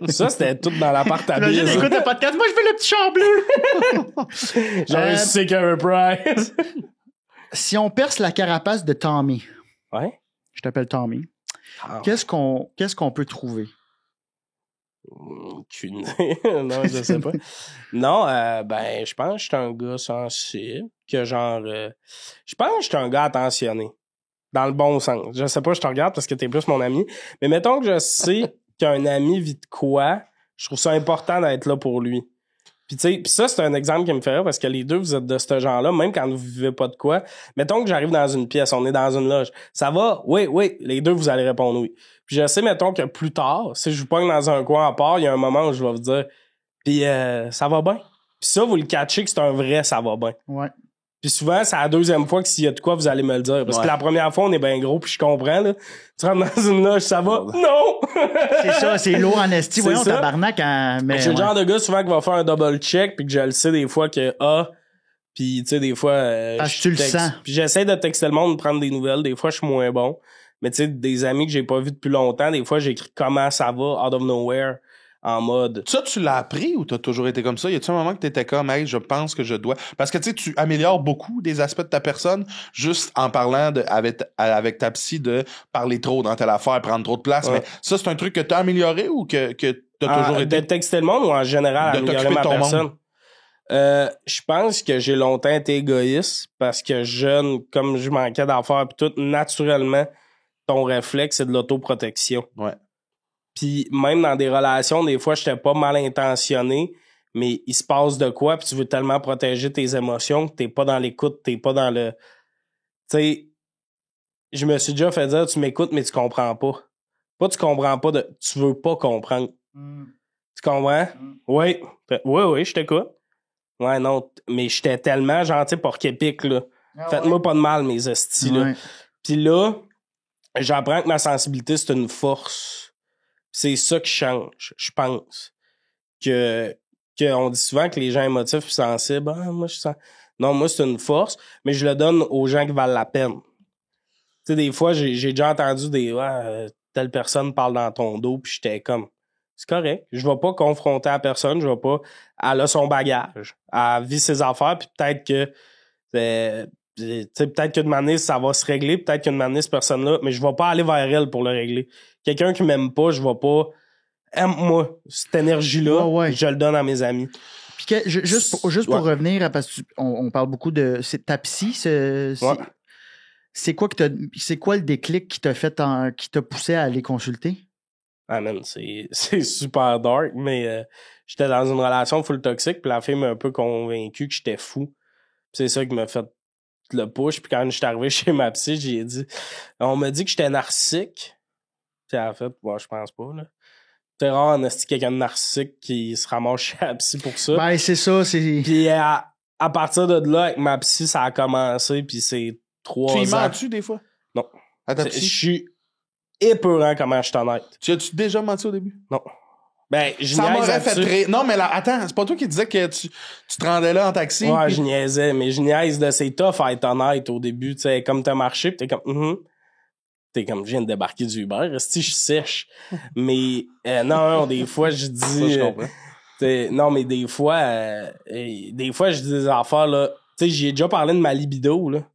Ça, c'était tout dans l'appart à Imagine, bise. écoute le podcast. Moi, je veux le petit char bleu. J'aurais sucé Carey Price. Si on perce la carapace de Tommy, Ouais. je t'appelle Tommy, Ah, qu'est-ce qu'on peut trouver? aucune idée. Non, je sais pas. Non, ben, je pense que je suis un gars sensible, que genre, je pense que je suis un gars attentionné. Dans le bon sens. Je sais pas, je te regarde parce que t'es plus mon ami. Mais mettons que je sais qu'un ami vit de quoi, je trouve ça important d'être là pour lui. Puis tu sais, puis ça, c'est un exemple qui me fait rire parce que les deux, vous êtes de ce genre-là, même quand vous vivez pas de quoi. Mettons que j'arrive dans une pièce, on est dans une loge. Ça va? Oui. Les deux, vous allez répondre oui. Puis je sais, mettons que plus tard, si je vous pogne dans un coin à part, il y a un moment où je vais vous dire, puis ça va bien. Puis ça, vous le catchez que c'est un vrai ça va bien. Ouais. Puis souvent, c'est la deuxième fois que s'il y a de quoi, vous allez me le dire. Parce que Ouais. la première fois, on est bien gros, puis je comprends, là. Tu rentres dans une loge, ça va? Non! C'est ça, c'est lourd en esti. C'est Voyons, ça. tabarnak. Mais Je suis le ouais. genre de gars souvent qui va faire un double check, puis que je le sais des fois que puis tu sais, des fois... Parce que je tu le texte. sens. Puis j'essaie de texter le monde, de prendre des nouvelles. Des fois, je suis moins bon. Mais tu sais, des amis que j'ai pas vus depuis longtemps, des fois, j'écris « Comment ça va? » out of nowhere, en mode... Ça, tu l'as appris ou t'as toujours été comme ça? Y a-tu un moment que t'étais comme, hey, je pense que je dois. Parce que tu sais, tu améliores beaucoup des aspects de ta personne juste en parlant avec ta psy de parler trop dans telle affaire, prendre trop de place. Ouais. Mais ça, c'est un truc que t'as amélioré ou que t'as toujours De été. texter le monde ou en général De améliorer t'occuper ma de ton personne? monde. Je pense que j'ai longtemps été égoïste parce que jeune, comme je manquais d'affaires pis tout, naturellement, ton réflexe, c'est de l'autoprotection. Ouais. Puis même dans des relations, des fois, j'étais pas mal intentionné, mais il se passe de quoi, puis tu veux tellement protéger tes émotions que t'es pas dans l'écoute, t'es pas dans le... Tu sais, je me suis déjà fait dire, tu m'écoutes, mais tu comprends pas. Pas tu comprends pas, tu veux pas comprendre. Mm. Tu comprends? Oui. Oui, je t'écoute. Ouais, non, mais j'étais tellement gentil pour qu'épique, là. Ah Faites-moi ouais. pas de mal, mes hosties, là. Ouais. Puis là, j'apprends que ma sensibilité, c'est une force. C'est ça qui change, je pense. On dit souvent que les gens émotifs et sensibles, moi, je sens... Non, moi, c'est une force, mais je le donne aux gens qui valent la peine. Tu sais, des fois, j'ai déjà entendu telle personne parle dans ton dos, puis j'étais comme, c'est correct. Je vais pas confronter la personne, je vais pas... Elle a son bagage, elle vit ses affaires, puis peut-être que... tu sais, peut-être qu'une manée, ça va se régler, peut-être qu'une manée, cette personne-là, mais je vais pas aller vers elle pour le régler. Quelqu'un qui m'aime pas, je vais pas... Aime-moi, cette énergie-là, Ouais. je le donne à mes amis. Puis juste pour Ouais. revenir, parce qu'on parle beaucoup de... C'est ta psy, Ouais. c'est quoi le déclic qui t'a fait qui t'a poussé à aller consulter? Ah man, c'est super dark, mais j'étais dans une relation full toxique, puis la fille m'a un peu convaincu que j'étais fou. Puis c'est ça qui m'a fait le push, puis quand j'étais arrivé chez ma psy, j'ai dit... On m'a dit que j'étais narcissique. Puis en fait, je pense pas, là. C'est rare en esti quelqu'un de narcissique qui se ramasse chez la psy pour ça. Ben, c'est ça, c'est... Puis à partir de là, avec ma psy, ça a commencé, puis c'est 3 Tu ans. y mens-tu des fois? Non. À ta Je psy? suis épeurant comment je suis honnête. Tu as-tu déjà menti au début? Non. Ben, je Ça niaise m'aurait fait là-dessus. rire. Non, mais là, attends, c'est pas toi qui disais que tu te rendais là en taxi? Ouais, puis- je niaisais, mais je niaise de c'est tough à être honnête au début, tu sais, comme t'as marché, pis t'es comme, T'es comme, je viens de débarquer du Uber, si je sèche. Mais, non, des fois, je dis, Ça, je comprends. non, mais des fois, je dis des affaires, là, tu sais, j'y ai déjà parlé de ma libido, là. Tu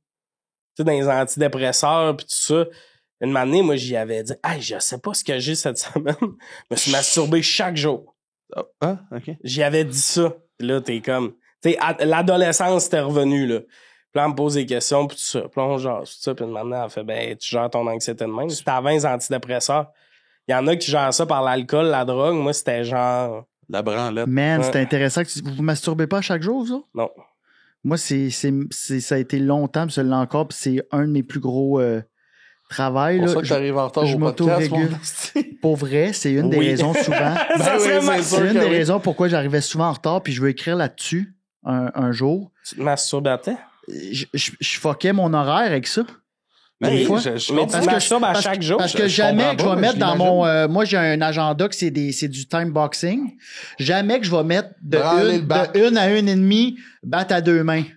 sais, dans les antidépresseurs pis tout ça. Une année, moi, j'y avais dit, hey, je sais pas ce que j'ai cette semaine. Je me suis masturbé chaque jour. Ah, OK. J'y avais dit ça. Puis là, t'es comme... Tu sais, l'adolescence, t'es revenu, là. Puis là, on me pose des questions, puis tout ça. Puis là, on genre, tout ça. Puis maintenant, elle fait, ben, tu gères ton anxiété de même. C'était avant les antidépresseurs. Il y en a qui gèrent ça par l'alcool, la drogue. Moi, c'était genre... La branlette. Man, Ouais. c'est intéressant que vous masturbez pas chaque jour, ça? Non. Moi, ça a été longtemps, puis ça l'est encore, puis c'est un de mes plus gros travail. C'est pour Là. ça que t'arrives en retard je au podcast, mon m'auto-régule. asti. Pour vrai, c'est une des Oui. raisons souvent. Ça serait oui, ma- c'est sûr C'est une que des oui. raisons pourquoi j'arrivais souvent en retard, puis je veux écrire là-dessus un jour. Tu te masturbes à temps? Je fuckais mon horaire avec ça. Mais Des fois. je Mais tu comprends. Parce que masturbes à parce chaque que- jour? Parce que je jamais comprends que je pas, vais mais mettre je dans l'imagine. mon... moi, j'ai un agenda que c'est du time boxing. Jamais que je vais mettre Branler le bat. de 1 à 1,5 battre à 2 mains. Tu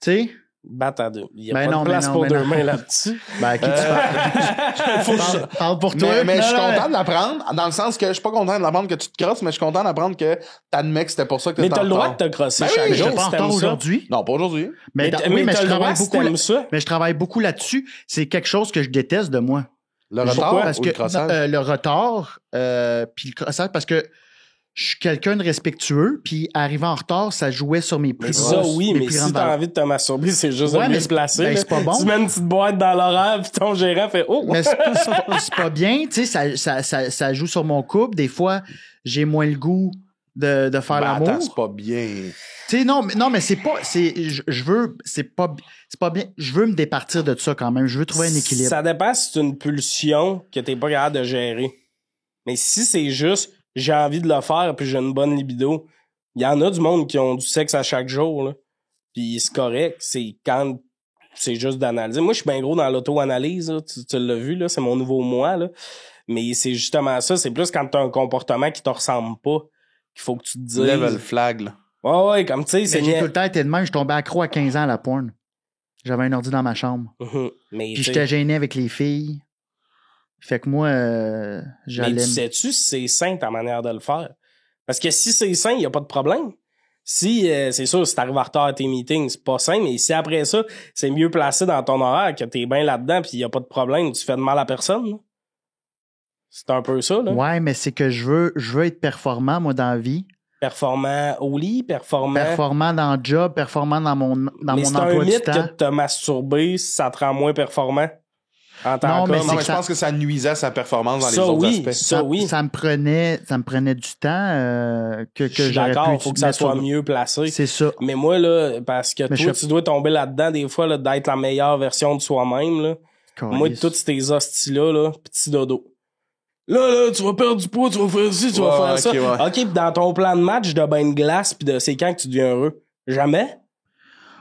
sais? Battre à deux. Il y a Ben pas non, de place ben non, pour ben deux non. mains là-dessus. Ben, à qui tu parles? Parle pour toi. Mais je suis Non, non, content de l'apprendre, dans le sens que je suis pas content de l'apprendre que tu te crosses, mais je suis content d'apprendre que t'admets que c'était pour ça que Mais t'étais t'as en le droit de retard. te crosser Ben chaque oui, Je jour suis pas en si t'aimes retard ça. aujourd'hui. Non, pas aujourd'hui. Mais, Mais oui, mais t'as je le droit travaille si beaucoup. t'aimes ça. Mais je travaille beaucoup là-dessus. C'est quelque chose que je déteste de moi. Le Pourquoi? retard Parce ou que le crossage? le retard, puis le crossage, parce que je suis quelqu'un de respectueux, puis arriver en retard, ça jouait sur mes Mais plus ça, grosses, oui, mes mais plus si grandes t'as valeurs. envie de te masturber, c'est juste Ouais, de mais me c'est- placer. ben, là. c'est pas bon. Tu mets une petite boîte dans l'horaire, puis ton gérant fait « Oh! » Mais c'est pas bien, tu sais, ça joue sur mon couple. Des fois, j'ai moins le goût de faire Ben, l'amour. attends, c'est pas bien. Tu sais, non, mais c'est pas, je veux, c'est pas bien. Je veux me départir de ça quand même. Je veux trouver un équilibre. Ça dépend si c'est une pulsion que t'es pas capable de gérer. Mais si c'est juste « J'ai envie de le faire, puis j'ai une bonne libido », il y en a du monde qui ont du sexe à chaque jour, là. Puis c'est correct. C'est quand c'est juste d'analyser. Moi, je suis bien gros dans l'auto-analyse, là. Tu l'as vu, là. C'est mon nouveau moi, là. Mais c'est justement ça. C'est plus quand t'as un comportement qui te ressemble pas qu'il faut que tu te dises. Level flag, là. Ouais, comme tu sais, c'est Mais j'ai tout le temps été de même. Je tombais accro à 15 ans à la porn. J'avais un ordi dans ma chambre. Mais Puis tu sais, j'étais gêné avec les filles. Fait que moi, mais j'allais... tu sais-tu si c'est sain ta manière de le faire? Parce que si c'est sain, il n'y a pas de problème. Si, c'est sûr, si t'arrives en retard à tes meetings, c'est pas sain, mais si après ça, c'est mieux placé dans ton horaire, que t'es bien là-dedans, puis il n'y a pas de problème, tu fais de mal à personne. Là. C'est un peu ça, là. Ouais, mais c'est que je veux être performant, moi, dans la vie. Performant au lit, performant... Performant dans le job, performant dans mon mais c'est un emploi du mythe temps. que de te masturber, ça te rend moins performant en tant Non, mais qu'homme. Non, c'est mais que je ça- pense que ça nuisait à sa performance dans les Ça, autres oui. aspects. Ça, oui. Ça me prenait du temps que Je suis j'aurais pu d'accord, faut que ça mettre soit sur- mieux placé. C'est ça. Mais moi, là, parce que Mais toi, je- tu dois tomber là-dedans des fois, là, d'être la meilleure version de soi-même, là. Moi, Calisse. tous ces hosties-là, là, petit dodo. Là, tu vas perdre du poids, tu vas faire ci, tu vas Ouais, faire ça. ok, ouais. OK, pis dans ton plan de match de bain de glace pis de c'est quand que tu deviens heureux? Jamais?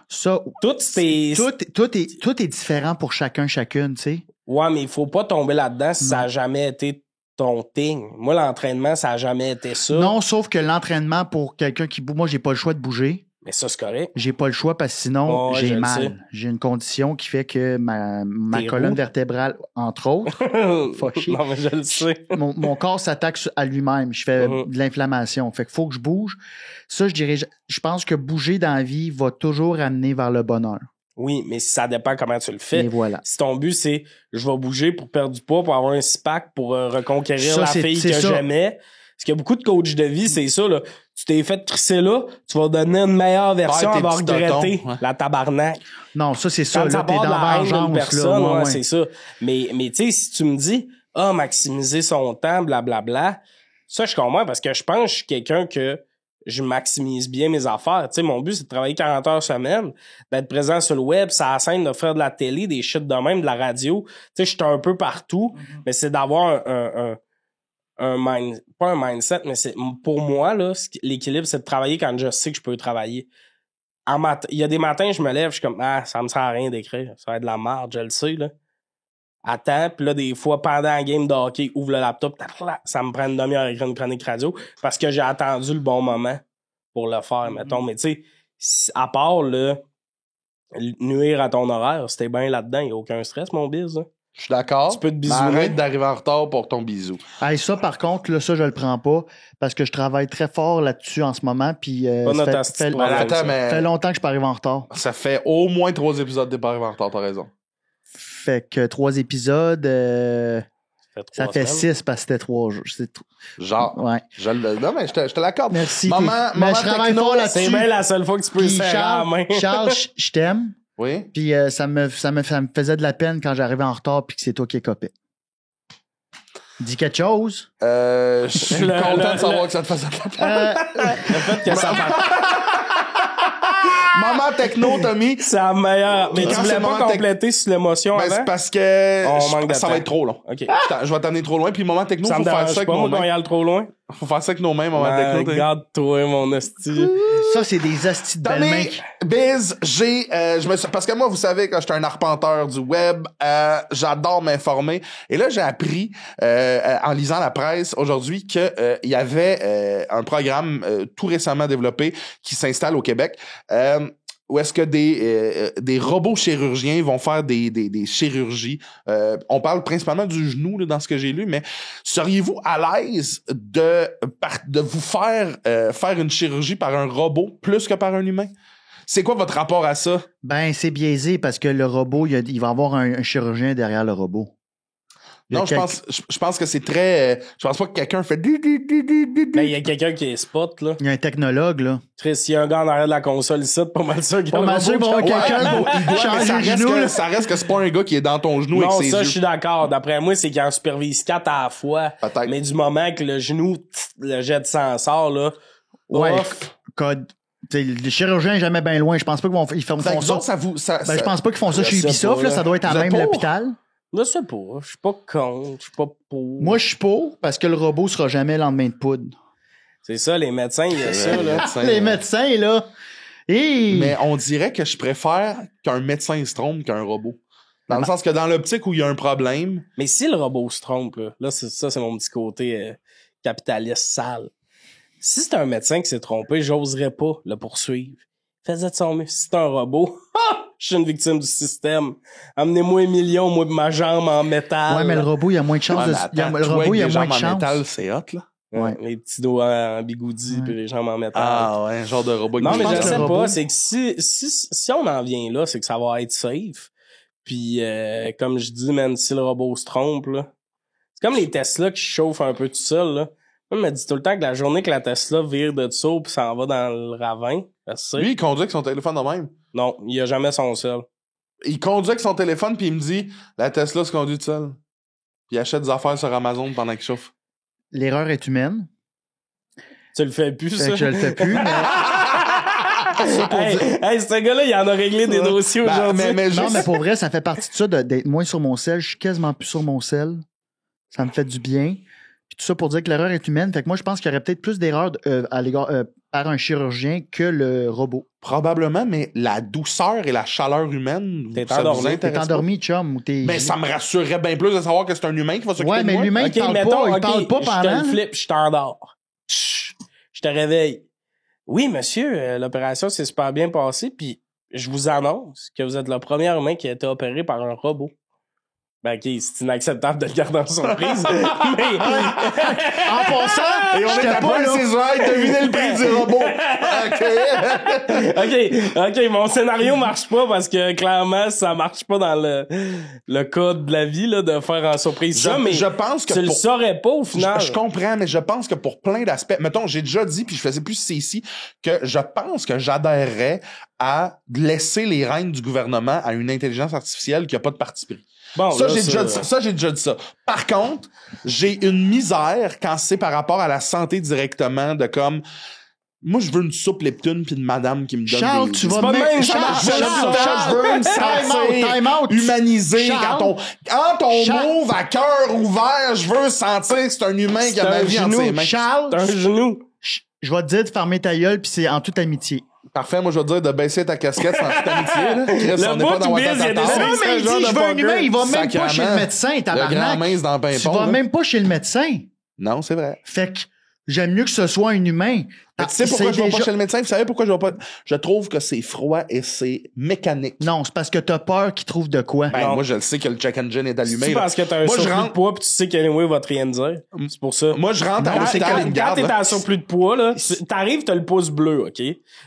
Ça, Toutes ces... tout est différent pour chacune, tu sais. Ouais, mais il faut pas tomber là-dedans si Non. ça a jamais été ton thing. Moi, l'entraînement, ça a jamais été ça. Non, sauf que l'entraînement pour quelqu'un qui bouge, moi, j'ai pas le choix de bouger. Mais ça, c'est correct. J'ai pas le choix parce que sinon, Ouais, je j'ai le mal. sais. J'ai une condition qui fait que ma T'es colonne roux? vertébrale, entre autres, Fucké. Non, mais je le sais. mon corps s'attaque à lui-même. Je fais Mhm. de l'inflammation. Fait qu'il faut que je bouge. Ça, je dirais, je pense que bouger dans la vie va toujours amener vers le bonheur. Oui, mais ça dépend comment tu le fais. Et voilà. Si ton but, c'est je vais bouger pour perdre du poids, pour avoir un six-pack, pour reconquérir Ça, la c'est- fille c'est que ça. j'aimais. Parce qu'il y a beaucoup de coachs de vie, c'est ça, là. Tu t'es fait trisser là, tu vas donner une meilleure version, Ouais, elle tes va petits regretter totons, ouais. la tabarnak. Non, ça, c'est ça. Quand ça Là, t'es part dans de la haine d'une vengeance. personne, là. ouais, c'est ça. Mais tu sais, si tu me dis, maximiser son temps, blablabla, ça, je comprends, parce que je pense que je suis quelqu'un que je maximise bien mes affaires. Tu sais, mon but, c'est de travailler 40 heures semaine, d'être présent sur le web, sur la scène, de faire de la télé, des shit de même, de la radio. Tu sais, je suis un peu partout, mais c'est d'avoir pas un mindset, mais c'est, pour moi, là, l'équilibre, c'est de travailler quand je sais que je peux travailler. Il y a des matins, je me lève, je suis comme, ça me sert à rien d'écrire. Ça va être de la merde, je le sais, là. attends, puis là, des fois, pendant la game de hockey, ouvre le laptop, ça me prend une demi-heure à écrire une chronique radio parce que j'ai attendu le bon moment pour le faire, mettons. Mais tu sais, à part, là, nuire à ton horaire, si t'es bien là-dedans, il n'y a aucun stress, mon biz. Hein. Je suis d'accord. Tu peux te mais bisouner. arrête d'arriver en retard pour ton bisou. Hey, ça, par contre, là, ça, je le prends pas parce que je travaille très fort là-dessus en ce moment. Puis, Pas notre ça asti fait, de problème, Attends, ça. mais fait longtemps que je peux arriver en retard. ça fait au moins 3 épisodes de pas arrivé en retard, t'as raison. Fait que 3 épisodes, ça fait 6 parce que c'était 3 jours. Genre. Ouais. Non, mais je te l'accorde. Merci. Maman, Mais je travaille techno, fort là-dessus. C'est bien la seule fois que tu peux Puis serrer la main. Charles, je t'aime. Oui. Puis ça me faisait de la peine quand j'arrivais en retard puis que c'est toi qui es copé. Dis quelque chose. Je suis Le- content le- de savoir le- que ça te faisait de la peine. Le fait que ça Maman techno, Tommy. c'est la meilleure. Mais Quand tu voulais c'est le pas moment compléter sur l'émotion Ben, c'est avant? parce que On manque de ça temps. va être trop long. OK. Je vais t'amener trop loin. Puis moment techno, Ça faut me faire dérange ça avec pas, nos moi, quand mains. il y a le trop loin. Faut faire ça avec nos mains, moment techno. Tommy. Regarde-toi, mon hostie. Ça, c'est des astis de belles mains. Tommy, Biz, parce que moi, vous savez que j'étais un arpenteur du web, j'adore m'informer. Et là, j'ai appris, en lisant la presse aujourd'hui, que il y avait un programme tout récemment développé qui s'installe au Québec. Où est-ce que des robots chirurgiens vont faire des chirurgies. On parle principalement du genou là, dans ce que j'ai lu, mais seriez-vous à l'aise de vous faire une chirurgie par un robot plus que par un humain? C'est quoi votre rapport à ça? Ben, c'est biaisé parce que le robot, il va avoir un chirurgien derrière le robot. Il y a Non, je pense que c'est très... je pense pas que quelqu'un fait... Ben, il y a quelqu'un qui est spot, là. Il y a un technologue, là. Chris, s'il y a un gars en arrière de la console ici, pas mal sûr qu'il y a Pas le mal sûr robot qu'il va y qui- avoir quelqu'un pour mais changer ça le reste, genou, là. ça reste que c'est pas un gars qui est dans ton genou Non, avec ses ça, yeux. je suis d'accord. D'après moi, c'est qu'il en supervise 4 à la fois. Peut-être. Mais du moment que le genou, le jet de sang sort, là, Ouais, off. code. T'sais, les chirurgiens jamais bien loin. Je pense pas qu'ils font Fait que vous ça. autres, ça vous... Ça, Ben, je pense pas qu'ils font ça Je chez sais Ubisoft, pas, là. là. Ça doit être à Vous êtes même pour? l'hôpital. Je sais pas. Je suis pas contre. Je suis pas pour. Moi, je suis pour parce que le robot sera jamais lendemain de poudre. C'est ça, les médecins, il y a ça, là. Les médecins, là. Et... Mais on dirait que je préfère qu'un médecin se trompe qu'un robot. Dans le sens que dans l'optique où il y a un problème... Mais si le robot se trompe, là c'est mon petit côté capitaliste sale. Si c'est un médecin qui s'est trompé, j'oserais pas le poursuivre. Faisait de son mieux. Si c'est un robot, je suis une victime du système. Amenez-moi 1 million, moi, de ma jambe en métal. Ouais, mais le robot, il y a moins de chances Ouais, de... mais attends, le toi, robot, il y a avec moins des de jambes en chances. métal, c'est hot, là. Ouais, les petits doigts en bigoudi Ouais. puis les jambes en métal. Ah ouais, un genre de robot. Non, qui mais bouge. je pense que sais le robot- pas. C'est que si on en vient là, c'est que ça va être safe. Puis, comme je dis, man, si le robot se trompe, là, c'est comme les Tesla qui chauffent un peu tout seul, là. Moi, je me dis tout le temps que la journée que la Tesla vire de dessous pis s'en va dans le ravin, Lui, il conduit avec son téléphone de même. non, il a jamais son seul. Il conduit avec son téléphone, puis il me dit « La Tesla se conduit toute seule. » Puis il achète des affaires sur Amazon pendant qu'il chauffe. L'erreur est humaine. Tu le fais plus, Fait ça? que je le fais plus, mais... Hey, ce gars-là, il en a réglé des dossiers Ben, aujourd'hui. mais Non, juste... mais pour vrai, ça fait partie de ça d'être moins sur mon sel. Je suis quasiment plus sur mon sel. Ça me fait du bien. Puis tout ça pour dire que l'erreur est humaine. Fait que moi, je pense qu'il y aurait peut-être plus d'erreurs par un chirurgien que le robot. Probablement, mais la douceur et la chaleur humaine, T'es ça vous endormi. intéresse T'es pas? endormi, chum, ou t'es... Mais ça me rassurerait bien plus de savoir que c'est un humain qui va s'occuper Ouais, de mais moi. l'humain, Ok, il parle mettons, pas. Il ok, parle pas je te pendant. le flippe, je t'endors. Chut, je te réveille. Oui, monsieur, l'opération s'est super bien passée, puis je vous annonce que vous êtes le premier humain qui a été opéré par un robot. Ben, ok, c'est inacceptable de le garder en surprise. mais... En passant, Et on est j'étais à pas point là. ses oreilles, devinez le prix du robot. OK, mon scénario marche pas parce que clairement, ça marche pas dans le code de la vie, là, de faire en surprise ça, mais je pense que tu le pour... saurais pas au final. Je comprends, mais je pense que pour plein d'aspects... Mettons, j'ai déjà dit, puis je faisais plus c'est ici, que je pense que j'adhérerais à laisser les rênes du gouvernement à une intelligence artificielle qui a pas de parti pris. Bon, Ça, là, j'ai déjà dit ça. Par contre, j'ai une misère quand c'est par rapport à la santé directement de comme... Moi, je veux une soupe Leptune puis une madame qui me donne Charles, des... tu vas pas me de même, Charles, je veux me sentir time out. humanisé. Charles. Quand ton Charles. move à cœur ouvert, je veux sentir que c'est un humain qui a C'est ma un vie entre genou. ses mains. Charles, T'as un genou. je vais te dire de fermer ta gueule, puis c'est en toute amitié. Parfait, moi je vais te dire de baisser ta casquette sans toute amitié. Là. Chris, on n'est pas dans bout de biz, il y a des Watatata. Non, mais il dit, genre de je veux un poker. humain, il va même pas chez le Sacrément. médecin, Le grand tabarnak. mince dans le Tu pimpon. vas là. même pas chez le médecin. Non, c'est vrai. Fait que j'aime mieux que ce soit un humain. Mais tu sais pourquoi C'est je vais pas déjà- chez le médecin? Vous savez pourquoi je vais pas? Je trouve que c'est froid et c'est mécanique. Non, c'est parce que t'as peur qu'il trouve de quoi. Ben, Non. moi, je le sais que le check engine est allumé. C'est là. parce que t'as un Moi, je surplus rentre- de poids pis tu sais qu'anyway va te rien dire. C'est pour ça. Moi, je rentre à Quand, l'hôpital, il me quand garde. t'es là. en surplus de poids, là, t'arrives, t'as le pouce bleu, OK?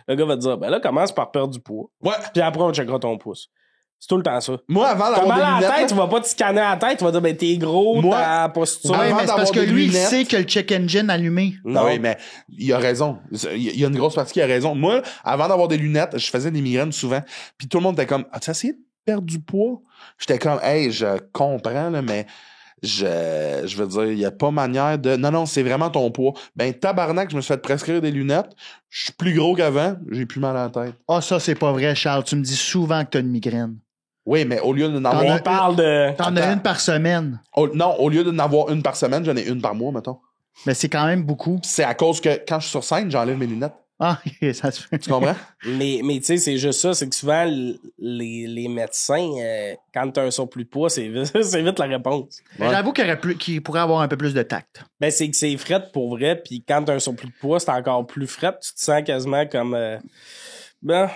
Le gars va te dire, ben là, commence par perdre du poids. Ouais. Puis après, on checkera ton pouce. C'est tout le temps ça. Moi, avant T'as d'avoir mal des à la lunettes, tête, tu là, vas pas te scanner à la tête, tu vas dire, ben t'es gros, Moi- ta posture. Ouais, avant mais c'est parce d'avoir que des lui, il lunettes- sait que le check engine allumé. Ah oui, mais il a raison. Il y a une grosse partie qui a raison. Moi, avant d'avoir des lunettes, je faisais des migraines souvent. Puis tout le monde était comme, as-tu essayé de perdre du poids? J'étais comme, hey, je comprends, là, mais je veux dire, il y a pas manière de... Non, c'est vraiment ton poids. Ben, tabarnak, je me suis fait prescrire des lunettes. Je suis plus gros qu'avant. J'ai plus mal à la tête. Ah, ça, c'est pas vrai, Charles. Tu me dis souvent que t'as une migraine. Oui, mais au lieu d'en T'en avoir... On parle de... T'en as Attends. une par semaine. Non, au lieu d'en avoir une par semaine, j'en ai une par mois, mettons. Mais c'est quand même beaucoup. C'est à cause que quand je suis sur scène, j'enlève mes lunettes. Ah, ça se fait. Tu comprends? Mais tu sais, c'est juste ça, c'est que souvent, les médecins, quand t'as un surplus de poids, c'est vite, c'est vite la réponse. Mais j'avoue qu'il pourrait avoir un peu plus de tact. Ben, c'est que c'est fret pour vrai, puis quand t'as un surplus de poids, c'est encore plus fret. Tu te sens quasiment comme... ben,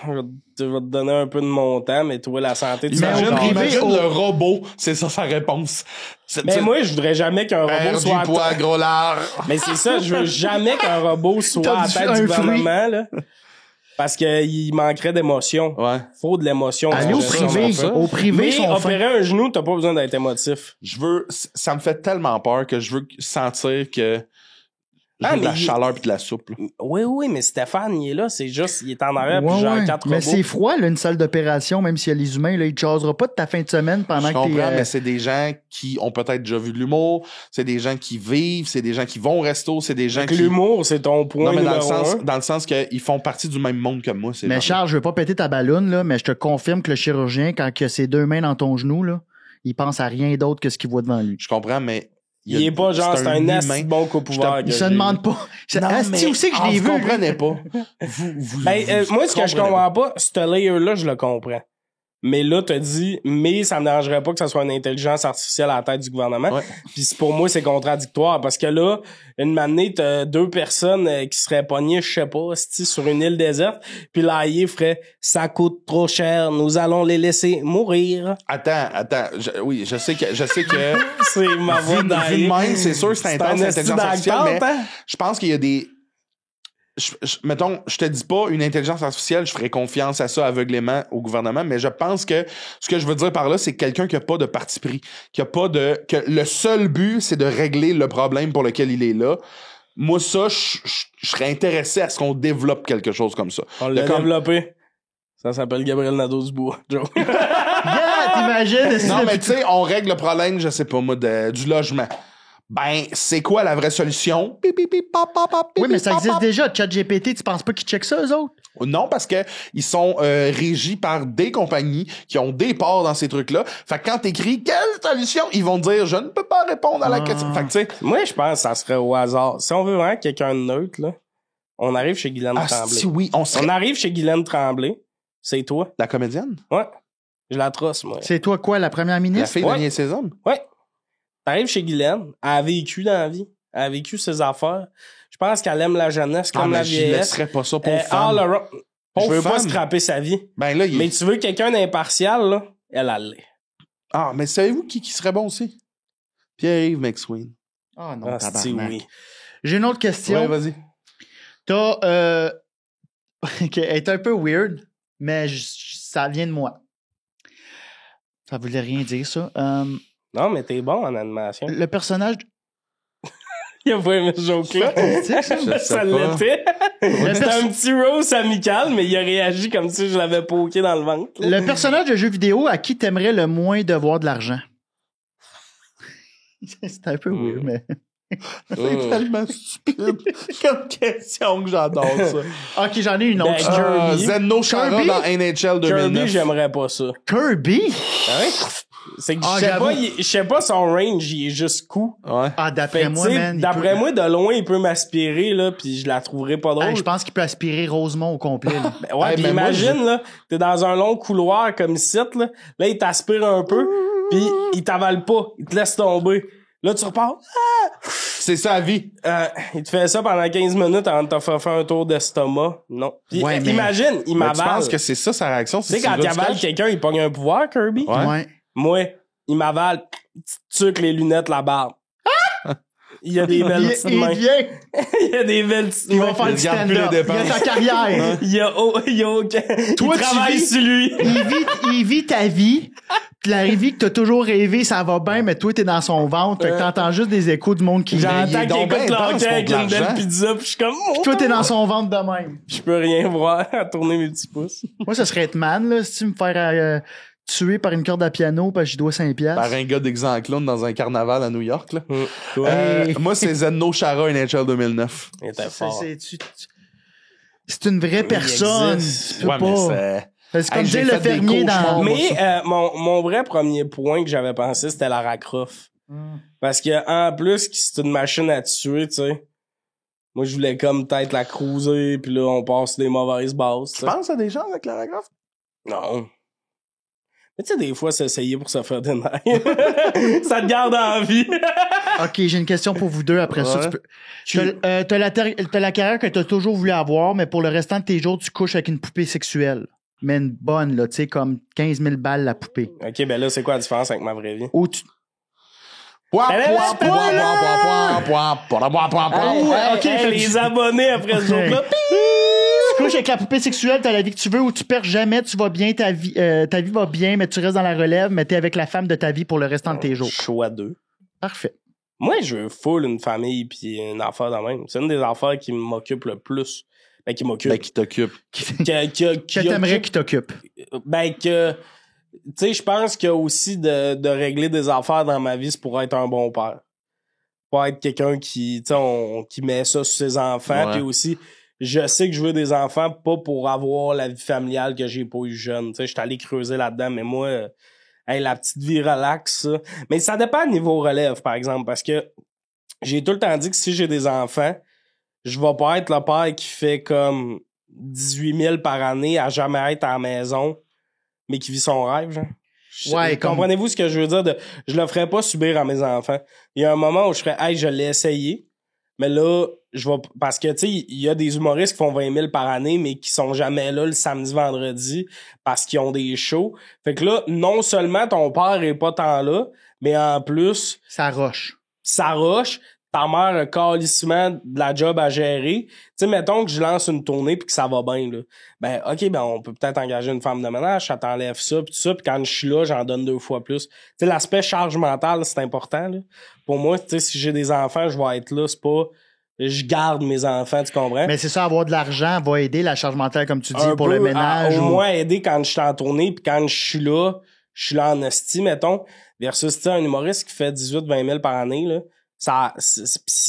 je vais te donner un peu de montant, mais toi, la santé, tu Imagine, au privé, imagine au- le robot, c'est ça sa réponse. Ben, moi, je voudrais jamais qu'un robot Père soit... du poids, gros lard. Mais c'est ça, je veux jamais qu'un robot soit T'as à la du- tête un du fruit. gouvernement, là. Parce qu'il manquerait d'émotion. Ouais. Faut de l'émotion. Allez au dans ce privé. genre. Au privé, Mais sont fins. opérer un genou, t'as pas besoin d'être émotif. Ça me fait tellement peur que je veux sentir que Ah, j'ai de la mais chaleur pis de la soupe. là. Oui, mais Stéphane, il est là, c'est juste, il est en arrière, Ouais, puis genre ouais. 4 Mais robots. c'est froid, là, une salle d'opération, même s'il y a les humains, là, il te jasera pas de ta fin de semaine pendant Je que t'es... comprends, mais c'est des gens qui ont peut-être déjà vu de l'humour, c'est des gens qui vivent, c'est des gens qui vont au resto, c'est des gens qui... L'humour, c'est ton point Non, mais numéro dans le sens qu'ils font partie du même monde que moi. Mais Charles, je veux pas péter ta balloune, là, mais je te confirme que le chirurgien, quand il a ses deux mains dans ton genou, là, il pense à rien d'autre que ce qu'il voit devant lui. Je comprends, mais... Il est pas genre, c'est un humain. asti bon coupe ouvert. Il se demande pas. Asti, où c'est que je l'ai vu? Vous lui? comprenez pas. Vous Ben, moi, ce que je comprenez comprends pas, ce layer-là, je le comprends. Mais là, t'as dit, mais ça me dérangerait pas que ça soit une intelligence artificielle à la tête du gouvernement. Ouais. Puis pour moi, c'est contradictoire parce que là, une manée, t'as deux personnes qui seraient pognées, je sais pas, sur une île déserte. Puis l'AI ferait, ça coûte trop cher, nous allons les laisser mourir. Attends. Oui, je sais que C'est ma voix vu d'AI. de même, c'est sûr que c'est intense, un l'intelligence esti artificielle, mais d'acteur, hein? je pense qu'il y a des... mettons, je te dis pas une intelligence artificielle, je ferais confiance à ça aveuglément au gouvernement, mais je pense que ce que je veux dire par là, c'est quelqu'un qui a pas de parti pris, qui a pas de... que le seul but, c'est de régler le problème pour lequel il est là. Moi, ça, je serais intéressé à ce qu'on développe quelque chose comme ça. On l'a De comme- développé. Ça s'appelle Gabriel Nadeau-Dubois. Joe. Yeah, t'imagines? Non, mais tu sais, on règle le problème, je sais pas moi, du logement. Ben, c'est quoi la vraie solution? Pip, pip, pip, pop, pop, pop, pip, Oui, mais pip, ça pop, existe pop. déjà. ChatGPT, tu penses pas qu'ils checkent ça, eux autres? Non, parce que ils sont régis par des compagnies qui ont des parts dans ces trucs-là. Fait que quand t'écris quelle solution, ils vont te dire je ne peux pas répondre à la question. Fait que tu sais, Moi, je pense que ça serait au hasard. Si on veut vraiment quelqu'un de neutre, là, on arrive chez Guylaine Tremblay. si oui, on serait On arrive chez Guylaine Tremblay. C'est toi. la comédienne, Ouais. Je la trosse, moi. C'est toi quoi, la première la ministre? fille Ouais. d'Agnès ses hommes. Ouais. T'arrives chez Guylaine. Elle a vécu dans la vie. Elle a vécu ses affaires. Je pense qu'elle aime la jeunesse comme la je vieillesse. laisserais pas ça pour All femme. around. Je Pauvre veux pas femme. scraper sa vie. Ben là, il Mais tu veux quelqu'un d'impartial, là? Elle l'est. Ah, mais savez-vous qui serait bon aussi? Pierre-Yves McSween. Ah non, Ah, c'est tabarnak. oui. J'ai une autre Ouais, question. vas-y. T'as... OK, elle est un peu weird, mais ça vient de moi. Ça voulait rien dire, ça. Non, mais t'es bon en animation. Le personnage... Il a pas aimé ce joke-là. Tu sais, ça? Je sais Ça pas. l'était. C'était perso- un petit rose amical, mais il a réagi comme si je l'avais poké dans le ventre. là. Le personnage de jeu vidéo à qui t'aimerais le moins devoir de l'argent? C'est un peu weird, mais... C'est tellement stupide comme question que j'adore ça. OK, j'en ai une autre. Ben, Kirby. Zeno Chara Kirby? dans NHL 2009. Kirby, j'aimerais pas ça. Kirby? Hein? C'est que Ah, je j'avoue. sais pas son range, il est jusqu'où. Ouais. Ah, Fait d'après que, moi, tu sais, man. d'après moi, de loin, il peut m'aspirer, là, pis je la trouverais pas drôle. Je pense qu'il peut aspirer Rosemont au complet. là. Ben ouais, Hey, pis mais moi, imagine, là, t'es dans un long couloir comme ici, là, il t'aspire un peu, pis il t'avale pas, il te laisse tomber. Là, tu repars, C'est sa vie. il te fait ça pendant 15 minutes avant de te faire un tour d'estomac. Non. Pis, Ouais, mais- imagine, il Mais m'avale. tu penses que c'est ça sa réaction? Tu sais, quand il avale quelqu'un, il pogne un pouvoir, Kirby? Ouais. Ouais. Moi, il m'avale, tu avec les lunettes, la barbe. Il y a des belles petites mains. Il vient. Il y a des belles petites Il mains. va faire Il du regarde plus stand-up. les Il a dépenses. sa carrière. Il y a aucun... Toi, il tu travaille vis- sur lui. Il vit ta vie. Puis la vie que t'as toujours rêvé, ça va bien, mais toi, t'es dans son ventre. Fait que t'entends juste des échos du monde qui vit. J'entends il est qu'il donc écoute bien leur intense cœur avec pour de une belle l'argent. pizza, pis je suis comme... oh, Toi, t'es dans son ventre de même. je peux rien voir à tourner mes petits pouces. Moi, ça serait être man, là, si tu me faire tuer par une corde à piano parce que j'y dois 5 piastres. Par un gars déguisé en clown dans un carnaval à New York, là. Hey. Moi, c'est Zeno Chara NHL 2009. Il était C'est- fort. c'est une vraie personne. existe. Tu peux Ouais, mais pas. c'est... C'est comme Hey, j'ai dire le fait des fermier cauchemars. dans... Mais mon vrai premier point que j'avais pensé, c'était Lara Croft. Parce que en plus, c'est une machine à tuer, tu sais. Moi, je voulais comme peut-être la cruiser, puis là, on passe des mauvaises bases. Tu penses à des gens avec Lara Croft? Non. Mais tu sais, des fois, s'essayer pour se faire des nerfs. Ça te garde en vie. OK, j'ai une question pour vous deux. Après ça, Ouais. tu peux... T'as la carrière que t'as toujours voulu avoir, mais pour le restant de tes jours, tu couches avec une poupée sexuelle. Mais une bonne, là, tu sais, comme 15 000 balles la poupée. OK, ben là, c'est quoi la différence avec ma vraie vie? Ou tu... OK, Hey, fait les que abonnés après ce jour-là. tu couches avec la poupée sexuelle, t'as la vie que tu veux, ou tu perds jamais, tu vas bien, ta vie va bien, mais tu restes dans la relève, mais t'es avec la femme de ta vie pour le restant de tes jours. Choix 2. Parfait. Moi, je veux full une famille puis une affaire dans même. C'est une des affaires qui m'occupe le plus. Ben, qui m'occupe. Ben, qui t'occupe. Que t'aimerais qu'il t'occupe. Ben, que... Tu sais, je pense qu'il y a aussi de régler des affaires dans ma vie, c'est pour être un bon père. Pour être quelqu'un qui, tu sais, qui met ça sur ses enfants. Ouais. Puis aussi, je sais que je veux des enfants, pas pour avoir la vie familiale que j'ai pas eu jeune. Tu sais, je suis allé creuser là-dedans, mais moi... hey, la petite vie relax, ça. Mais ça dépend du niveau relève, par exemple, parce que j'ai tout le temps dit que si j'ai des enfants, je vais pas être le père qui fait comme 18 000 par année à jamais être à la maison, mais qui vit son rêve, genre. Ouais, comme- Comprenez-vous ce que je veux dire? Je le ferais pas subir à mes enfants. Il y a un moment où je ferais, hey, je l'ai essayé, mais là, je vais, parce que, tu sais, il y a des humoristes qui font 20 000 par année, mais qui sont jamais là le samedi, vendredi, parce qu'ils ont des shows. Fait que là, non seulement ton père est pas tant là, mais en plus, Ça roche. ça roche, ta mère a calissement de la job à gérer. Tu sais, mettons que je lance une tournée puis que ça va bien, là. Ben, OK, ben, on peut peut-être engager une femme de ménage, ça t'enlève ça pis tout ça, puis quand je suis là, j'en donne 2 fois plus. Tu sais, l'aspect charge mentale, c'est important, là. Pour moi, tu sais, si j'ai des enfants, je vais être là, c'est pas, je garde mes enfants, tu comprends? Mais c'est ça, avoir de l'argent va aider la charge mentale, comme tu dis, Un pour peu le ménage. au ou- moins aider quand je suis en tournée puis quand je suis là en esti, mettons, versus, tu sais, un humoriste qui fait 18-20 000 par année, là. Ça,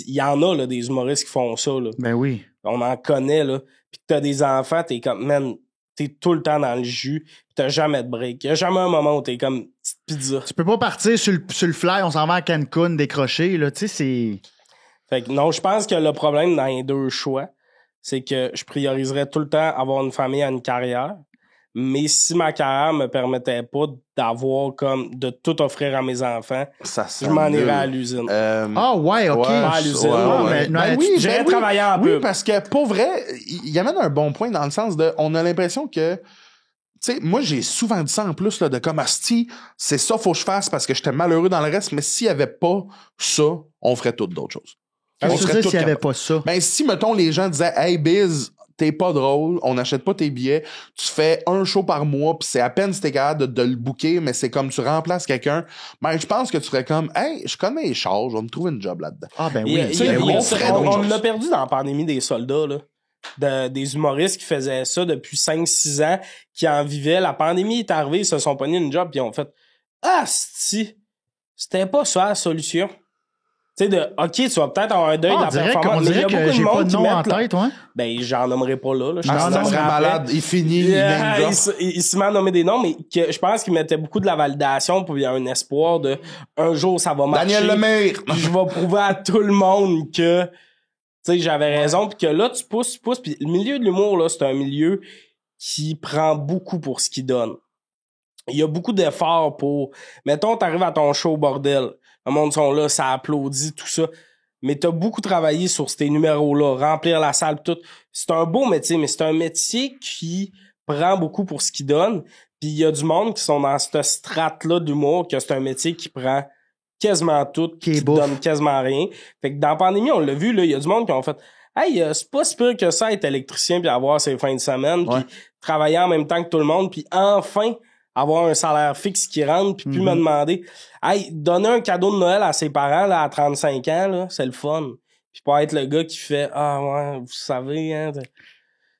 il y en a, là, des humoristes qui font ça, là. Ben oui. On en connaît, là. Pis que t'as des enfants, t'es comme, man, t'es tout le temps dans le jus, pis t'as jamais de break. Y a jamais un moment où t'es comme petite pizza. Tu peux pas partir sur le fly, on s'en va à Cancun décrocher, là, tu sais, c'est... Fait que non, je pense que le problème dans les deux choix, c'est que je prioriserais tout le temps avoir une famille à une carrière. Mais si ma carrière me permettait pas d'avoir comme, de tout offrir à mes enfants, Ça je m'en s'annule. irais à l'usine. Ah ouais, OK. à l'usine. Ouais, Ben mais- oui, J'irais ben oui. travailler en Oui, pub. parce que pour vrai, il amène un bon point dans le sens de, on a l'impression que, tu sais, moi j'ai souvent dit ça en plus là, de comme asti, c'est ça faut que je fasse parce que j'étais malheureux dans le reste, mais s'il y avait pas ça, on ferait toutes d'autres choses. Qu'est-ce On que tu serait veux dire tous s'il y avait capables. pas ça? Ben si mettons les gens disaient hey Biz, t'es pas drôle, on n'achète pas tes billets, tu fais un show par mois, puis c'est à peine si t'es capable de le booker, mais c'est comme tu remplaces quelqu'un, ben je pense que tu serais comme hey, je connais les chars, je vais me trouver une job là-dedans. Ah ben Il y a- oui. il y a- Ben il y a oui. ça, ferait d'autres on choses. l'a perdu dans la pandémie des soldats, là. Des humoristes qui faisaient ça depuis 5-6 ans, qui en vivaient. La pandémie est arrivée, ils se sont pognés une job, puis ils ont fait « Ah, si, c'était pas ça la solution. » Tu sais, OK, tu vas peut-être avoir un deuil de On la dirait performance, mais il y a que beaucoup de j'ai pas monde de qui nom en mettent... là- tête, ouais. Ben, j'en nommerai pas là. Je Ah, pense que ça ça serait serait après. malade. Il finit, il name drop. Il se met à nommer des noms, mais que je pense qu'il mettait beaucoup de la validation pour il y a un espoir de un jour ça va marcher. Daniel Lemire. Puis je vais prouver à tout le monde que tu sais j'avais raison puis que là tu pousses puis le milieu de l'humour là, c'est un milieu qui prend beaucoup pour ce qu'il donne. Il y a beaucoup d'efforts pour mettons t'arrives à ton show bordel. Le monde sont là, ça applaudit tout ça. Mais t'as beaucoup travaillé sur ces numéros-là, remplir la salle, tout. C'est un beau métier, mais c'est un métier qui prend beaucoup pour ce qu'il donne. Puis il y a du monde qui sont dans cette strate-là d'humour, que c'est un métier qui prend quasiment tout, qui donne quasiment rien. Fait que dans la pandémie, on l'a vu, là, il y a du monde qui ont fait « Hey, c'est pas si pire que ça être électricien puis avoir ses fins de semaine, puis travailler en même temps que tout le monde, puis enfin avoir un salaire fixe qui rentre, puis plus me demander « Hey, donner un cadeau de Noël à ses parents là, à 35 ans, là, c'est le fun. » Puis pas être le gars qui fait « Ah ouais, vous savez, hein,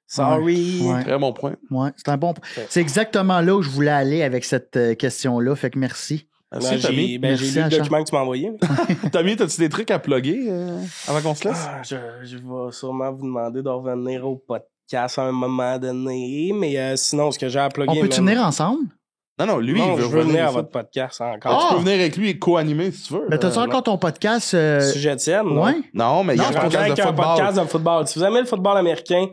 sorry. » Ouais. Très bon point. Ouais, c'est un bon point. C'est exactement là où je voulais aller avec cette question-là, fait que merci. Merci, Tommy. J'ai lu le document que tu m'as envoyé. Tommy, t'as-tu des trucs à plugger avant qu'on se laisse? Je vais sûrement vous demander de revenir au podcast à un moment donné, mais sinon, ce que j'ai à plugger... On peut-tu venir ensemble? Non, lui, non, il veut je veux venir revenir à ici. votre podcast encore. Tu peux venir avec lui et co-animer si tu veux. Mais t'as-tu encore ton podcast? Sujet de scène, non? Ouais. Non, mais il y a un Je reviens podcast avec de un football. podcast de football. Si vous aimez le football américain,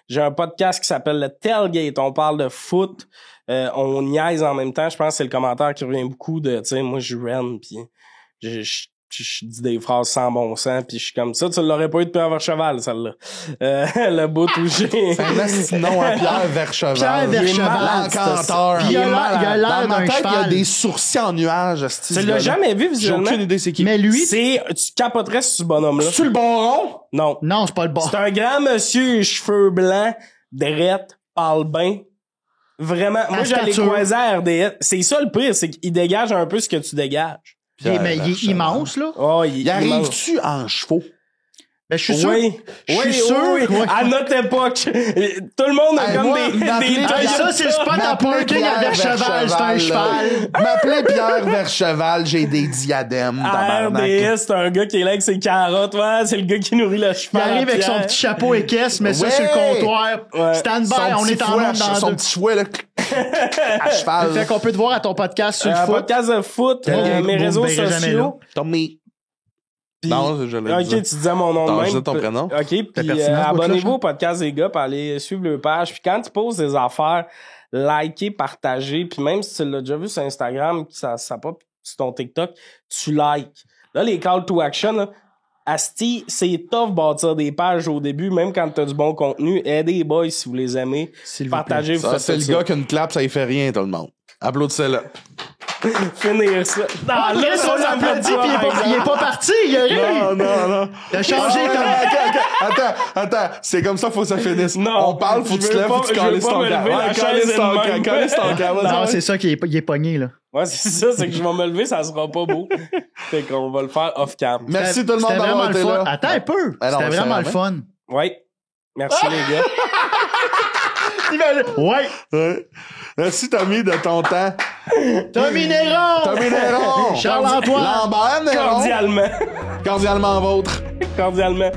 j'ai un podcast qui s'appelle le Tailgate. On parle de foot. On niaise en même temps. Je pense que c'est le commentaire qui revient beaucoup de, tu sais, moi, je renne, puis je dis des phrases sans bon sens, puis je suis comme ça. Tu l'aurais pas eu de Pierre Vercheval, celle-là. Le bout où j'ai... C'est un asti de nom à Pierre Vercheval. Pierre Vercheval. L'encanteur. Puis il a l'air Dans ma d'un tête, il y a cheval. des sourcils en nuages. asti, Tu ce l'as gars-là. jamais vu J'ai visuellement? aucune idée c'est qui. Mais lui, Tu capoterais sur ce bonhomme-là. C'est-tu le bon rond? Non. non, c'est pas le bon. C'est un grand monsieur, cheveux blancs, drette, parle bien. Vraiment, moi j'allais stature. croiser à RDS. C'est ça le pire, c'est qu'il dégage un peu ce que tu dégages. Mais il est immense, là. Oh, Il arrive-tu en chevaux? Ben, je suis sûr. Oui, Je suis oui, sûr. oui. Ouais. À notre époque, tout le monde a Hey, comme moi, des m'appeler Ah, Pierre- ça, c'est le spot à parking à Vercheval. C'est un cheval. M'appeler Pierre Vercheval, j'ai des diadèmes, tabarnak. RDS, c'est un gars qui est là avec ses carottes, ouais, c'est le gars qui nourrit le Il cheval. arrive avec son Pierre. petit chapeau équestre, mais ça Ouais. sur le comptoir. Ouais. Stand by, Son on petit est en fouet, onde dans son deux. petit chouet, là, à cheval. Fait qu'on peut te voir à ton podcast sur le Un foot. podcast de foot, mes Vous réseaux me verrez jamais là. sociaux. Tommy. Puis- Non, je l'ai Ok, dit. tu disais mon nom Non, de même. je disais ton prénom. Ok, puis pertinent, ce bout-là, abonnez-vous ça. au podcast des gars, puis allez suivre leur page. Puis quand tu poses des affaires, likez, partagez. Puis même si tu l'as déjà vu sur Instagram, ça pop sur ton TikTok, tu likes. Là, les call to action, là, asti, c'est tough bâtir des pages au début, même quand t'as du bon contenu. Aidez les boys si vous les aimez. S'il vous Partagez, vous Ça, faites c'est le ça. gars qu'une clap, ça y fait rien, tout le monde. Applaudissez-le. Finir ça. Ah, là, ça, on ça me fait l'applaudit, peur, puis par il est exemple. pas parti, il a ri. non. T'as changé comme... Attends. C'est comme ça, faut que ça finisse. Non, On parle, faut que je tu te veux lèves, pas- faut que tu je veux calisses pas ton me camp. lever, la Ouais, chaise calisse est ton de camp, même. calisse ton camp, vas-y. Non, c'est ça qui est pogné, là. Ouais, c'est ça, c'est que je vais me lever, ça sera pas beau. Fait qu'on va le faire off-cam. Merci tout le monde C'était d'avoir vraiment le été fun. là. Attends un peu. Ah non, C'était c'est vraiment le vraiment. fun. Ouais. Merci les gars. Ouais. Ouais. Merci, Tommy, de ton temps. Tommy Néron. Tommy Néron. Charles-Antoine. Lambert Néron. Cordialement. Cordialement vôtre. Cordialement.